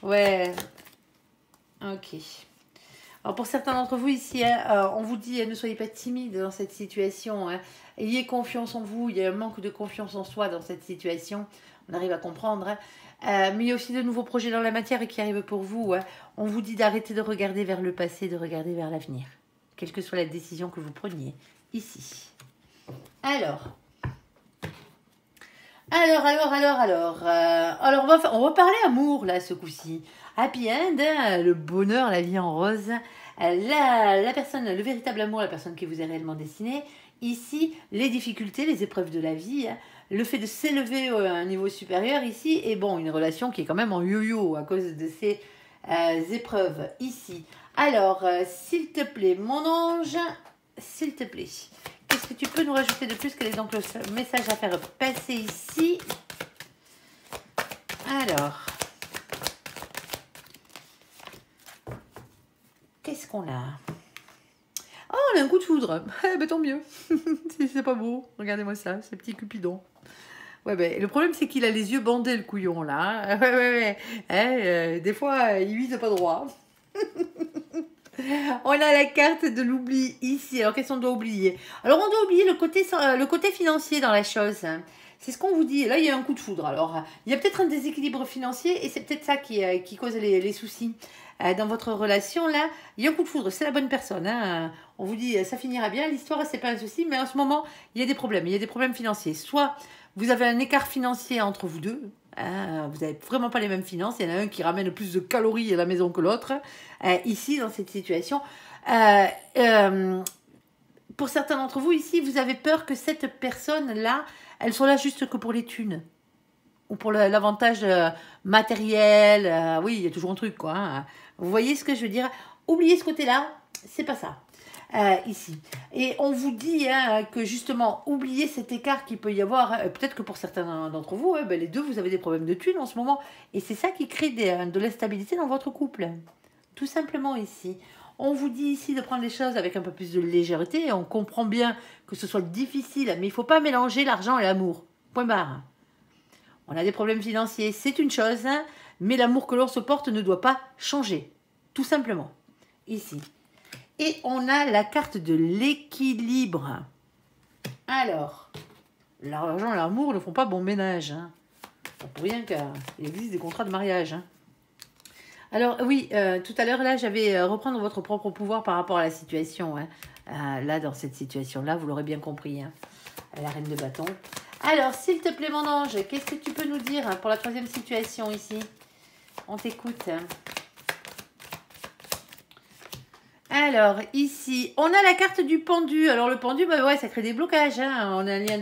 Speaker 1: Ouais. Ok. Alors pour certains d'entre vous ici, hein, on vous dit ne soyez pas timide dans cette situation. Hein. Ayez confiance en vous. Il y a un manque de confiance en soi dans cette situation. On arrive à comprendre. Hein. Mais il y a aussi de nouveaux projets dans la matière qui arrivent pour vous. Hein. On vous dit d'arrêter de regarder vers le passé, de regarder vers l'avenir. Quelle que soit la décision que vous preniez ici. Alors, on va parler amour là ce coup-ci. Happy end, hein, le bonheur, la vie en rose. La personne, le véritable amour, la personne qui vous est réellement destinée. Ici, les difficultés, les épreuves de la vie, hein, le fait de s'élever à un niveau supérieur ici, et bon, une relation qui est quand même en yo-yo à cause de ces épreuves ici. Alors, s'il te plaît, mon ange, s'il te plaît, qu'est-ce que tu peux nous rajouter de plus? Quel est donc le message à faire passer ici? Alors, qu'est-ce qu'on a? Oh, on a un coup de foudre. Eh ben, tant mieux. C'est pas beau. Regardez-moi ça, ce petit Cupidon. Ouais, ben, le problème, c'est qu'il a les yeux bandés, le couillon, là. Ouais. Des fois, il vise pas droit. On a la carte de l'oubli ici. Alors, qu'est-ce qu'on doit oublier? Alors, on doit oublier le côté financier dans la chose. C'est ce qu'on vous dit. Là, il y a un coup de foudre. Alors, il y a peut-être un déséquilibre financier et c'est peut-être ça qui cause les soucis. Dans votre relation, là, il y a un coup de foudre. C'est la bonne personne. Hein. On vous dit, ça finira bien. L'histoire, c'est pas un souci. Mais en ce moment, il y a des problèmes. Il y a des problèmes financiers. Soit vous avez un écart financier entre vous deux. Vous n'avez vraiment pas les mêmes finances. Il y en a un qui ramène plus de calories à la maison que l'autre. Ici, dans cette situation. Pour certains d'entre vous, ici, vous avez peur que cette personne-là, elle soit là juste que pour les thunes. Ou pour l'avantage matériel. Oui, il y a toujours un truc, quoi. Hein. Vous voyez ce que je veux dire? Oubliez ce côté-là, c'est pas ça. Ici. Et on vous dit hein, que justement, oubliez cet écart qu'il peut y avoir. Peut-être que pour certains d'entre vous, les deux, vous avez des problèmes de thunes en ce moment. Et c'est ça qui crée de l'instabilité dans votre couple. Tout simplement ici. On vous dit ici de prendre les choses avec un peu plus de légèreté. Et on comprend bien que ce soit difficile, mais il ne faut pas mélanger l'argent et l'amour. Point barre. On a des problèmes financiers, c'est une chose, hein, mais l'amour que l'on se porte ne doit pas changer. Tout simplement. Ici. Et on a la carte de l'équilibre. Alors, l'argent et l'amour ne font pas bon ménage. Hein. Pas pour rien qu'il existe des contrats de mariage. Hein. Alors, oui, tout à l'heure, là, j'avais reprendre votre propre pouvoir par rapport à la situation. Hein. Là, dans cette situation-là, vous l'aurez bien compris. Hein. La reine de bâton. Alors, s'il te plaît, mon ange, qu'est-ce que tu peux nous dire pour la troisième situation ici? On t'écoute. Alors, ici, on a la carte du pendu. Alors, le pendu, ouais, ça crée des blocages. Hein. On a un lien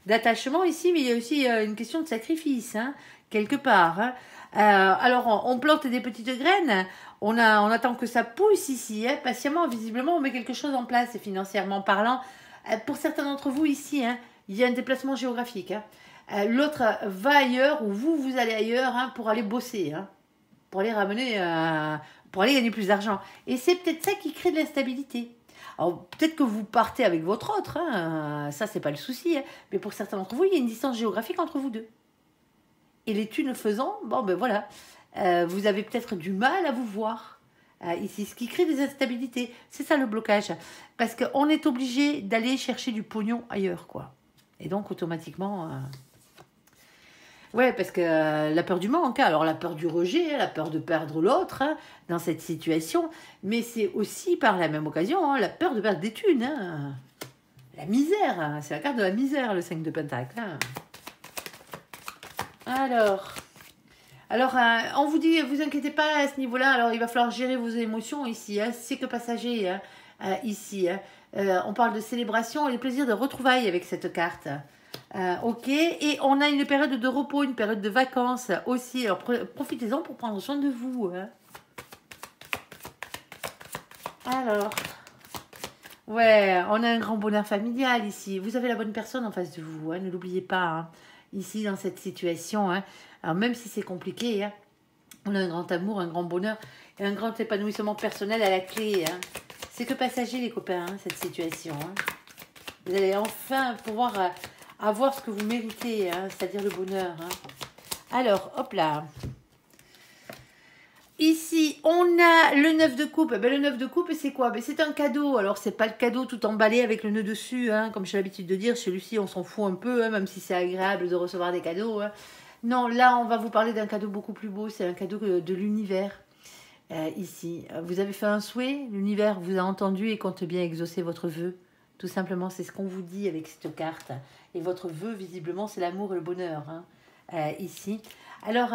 Speaker 1: d'attachement ici, mais il y a aussi une question de sacrifice, hein, quelque part. Hein. Alors, on plante des petites graines. On attend que ça pousse ici. Hein. Patiemment, visiblement, on met quelque chose en place, financièrement parlant. Pour certains d'entre vous ici, hein, il y a un déplacement géographique. Hein. L'autre va ailleurs ou vous allez ailleurs hein, pour aller bosser. Hein, pour aller ramener... pour aller gagner plus d'argent. Et c'est peut-être ça qui crée de l'instabilité. Alors, peut-être que vous partez avec votre autre, hein, ça, c'est pas le souci, hein, mais pour certains d'entre vous, il y a une distance géographique entre vous deux. Et les thunes faisant, bon, ben voilà, vous avez peut-être du mal à vous voir. Ici, ce qui crée des instabilités. C'est ça le blocage. Parce qu'on est obligé d'aller chercher du pognon ailleurs, quoi. Et donc, automatiquement... ouais, parce que la peur du manque, hein, alors la peur du rejet, hein, la peur de perdre l'autre hein, dans cette situation, mais c'est aussi par la même occasion hein, la peur de perdre des thunes. Hein. La misère, hein, c'est la carte de la misère, le 5 de Pentacle. Hein. Alors on vous dit, vous inquiétez pas à ce niveau-là, alors il va falloir gérer vos émotions ici, hein, c'est que passager hein, ici. Hein. On parle de célébration et le plaisir de retrouvailles avec cette carte. Ok, et on a une période de repos, une période de vacances aussi. Alors profitez-en pour prendre soin de vous. Hein. Alors, ouais, on a un grand bonheur familial ici. Vous avez la bonne personne en face de vous, hein, ne l'oubliez pas. Hein. Ici, dans cette situation, hein. Alors même si c'est compliqué, hein, on a un grand amour, un grand bonheur et un grand épanouissement personnel à la clé. Hein. C'est que passager, les copains, hein, cette situation. Hein. Vous allez enfin pouvoir avoir ce que vous méritez, hein, c'est-à-dire le bonheur. Hein. Alors, hop là. Ici, on a le 9 de coupe. Ben, le 9 de coupe, c'est quoi? Ben, c'est un cadeau. Alors, c'est pas le cadeau tout emballé avec le nœud dessus. Hein, comme j'ai l'habitude de dire, chez Lucie, on s'en fout un peu, hein, même si c'est agréable de recevoir des cadeaux. Hein. Non, là, on va vous parler d'un cadeau beaucoup plus beau. C'est un cadeau de l'univers. Ici, vous avez fait un souhait. L'univers vous a entendu et compte bien exaucer votre vœu. Tout simplement, c'est ce qu'on vous dit avec cette carte. Et votre vœu, visiblement, c'est l'amour et le bonheur. Hein, ici. Alors...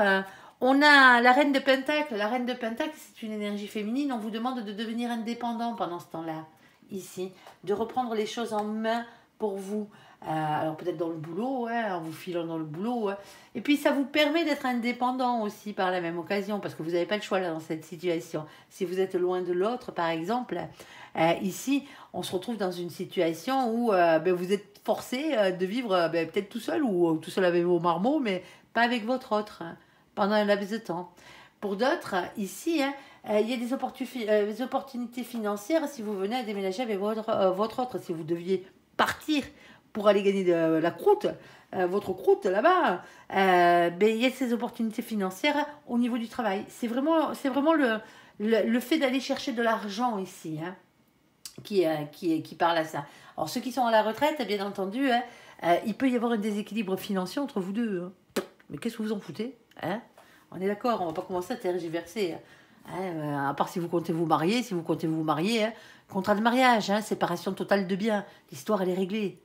Speaker 1: on a la reine de Pentacle. La reine de Pentacle, c'est une énergie féminine. On vous demande de devenir indépendant pendant ce temps-là, ici. De reprendre les choses en main pour vous. Alors peut-être dans le boulot, ouais, en vous filant dans le boulot. Ouais. Et puis ça vous permet d'être indépendant aussi par la même occasion, parce que vous n'avez pas le choix là dans cette situation. Si vous êtes loin de l'autre, par exemple, ici, on se retrouve dans une situation où ben, vous êtes forcé de vivre ben, peut-être tout seul ou tout seul avec vos marmots, mais pas avec votre autre. Hein, pendant un laps de temps. Pour d'autres, ici, hein, il y a des opportunités financières si vous venez à déménager avec votre autre. Si vous deviez partir pour aller gagner de la croûte, votre croûte là-bas, ben, il y a ces opportunités financières au niveau du travail. C'est vraiment le fait d'aller chercher de l'argent ici hein, qui parle à ça. Alors ceux qui sont à la retraite, bien entendu, hein, il peut y avoir un déséquilibre financier entre vous deux. Hein. Mais qu'est-ce que vous en foutez hein? On est d'accord, on va pas commencer à tergiverser. Hein, à part si vous comptez vous marier, hein, contrat de mariage, hein, séparation totale de biens. L'histoire, elle est réglée.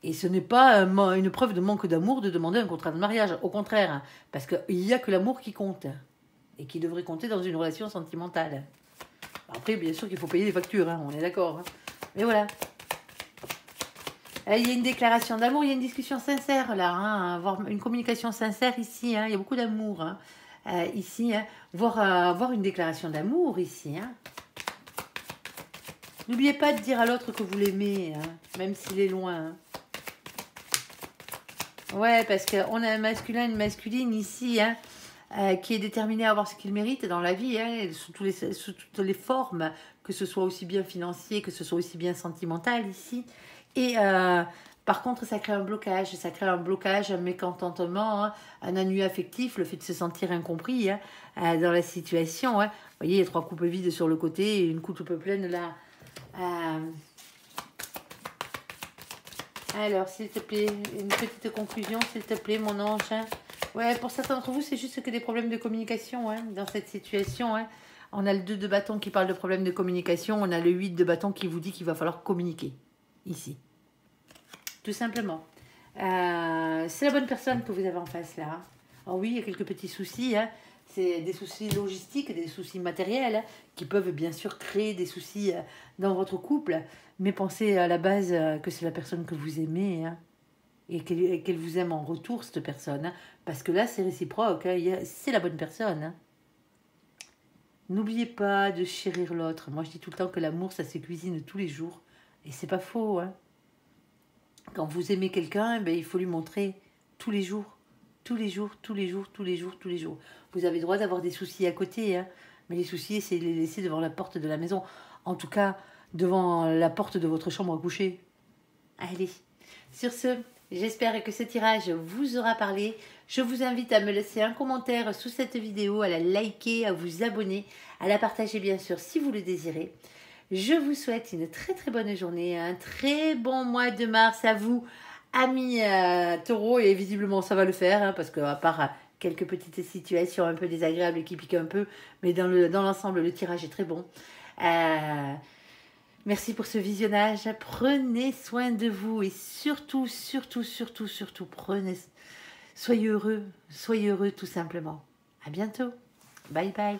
Speaker 1: Et ce n'est pas une preuve de manque d'amour de demander un contrat de mariage. Au contraire, hein, parce qu'il n'y a que l'amour qui compte. Et qui devrait compter dans une relation sentimentale. Après, bien sûr qu'il faut payer les factures, hein, on est d'accord. Hein. Mais voilà. Il y a une déclaration d'amour, il y a une discussion sincère là, hein, avoir une communication sincère ici, hein, il y a beaucoup d'amour hein, ici, hein, voir une déclaration d'amour ici. Hein. N'oubliez pas de dire à l'autre que vous l'aimez, hein, même s'il est loin. Hein. Ouais, parce qu'on a un masculin, une masculine ici, hein, qui est déterminé à avoir ce qu'il mérite dans la vie, hein, sous toutes les formes, que ce soit aussi bien financier, que ce soit aussi bien sentimental ici. Et par contre, ça crée un blocage, un mécontentement, hein, un ennui affectif, le fait de se sentir incompris hein, dans la situation. Hein. Vous voyez, il y a 3 coupes vides sur le côté et une coupe pleine là. Alors, s'il te plaît, une petite conclusion, s'il te plaît, mon ange. Hein. Ouais, pour certains d'entre vous, c'est juste que des problèmes de communication hein, dans cette situation. Hein. On a le 2 de bâton qui parle de problèmes de communication, on a le 8 de bâton qui vous dit qu'il va falloir communiquer. Ici. Tout simplement. C'est la bonne personne que vous avez en face là. Alors oui, il y a quelques petits soucis. Hein. C'est des soucis logistiques, des soucis matériels hein, qui peuvent bien sûr créer des soucis dans votre couple. Mais pensez à la base que c'est la personne que vous aimez hein, et qu'elle vous aime en retour, cette personne. Hein, parce que là, c'est réciproque. Hein, c'est la bonne personne. Hein. N'oubliez pas de chérir l'autre. Moi, je dis tout le temps que l'amour, ça se cuisine tous les jours. Et c'est pas faux, hein. Quand vous aimez quelqu'un, ben, il faut lui montrer tous les jours. Tous les jours, tous les jours, tous les jours, tous les jours. Vous avez le droit d'avoir des soucis à côté, hein. Mais les soucis, c'est les laisser devant la porte de la maison. En tout cas, devant la porte de votre chambre à coucher. Allez, sur ce, J'espère que ce tirage vous aura parlé. Je vous invite à me laisser un commentaire sous cette vidéo, à la liker, à vous abonner, à la partager bien sûr si vous le désirez. Je vous souhaite une très très bonne journée, un très bon mois de mars à vous, amis taureaux, et visiblement ça va le faire, hein, parce qu'à part quelques petites situations un peu désagréables qui piquent un peu, mais dans l'ensemble, le tirage est très bon. Merci pour ce visionnage. Prenez soin de vous et surtout, soyez heureux tout simplement. À bientôt. Bye bye.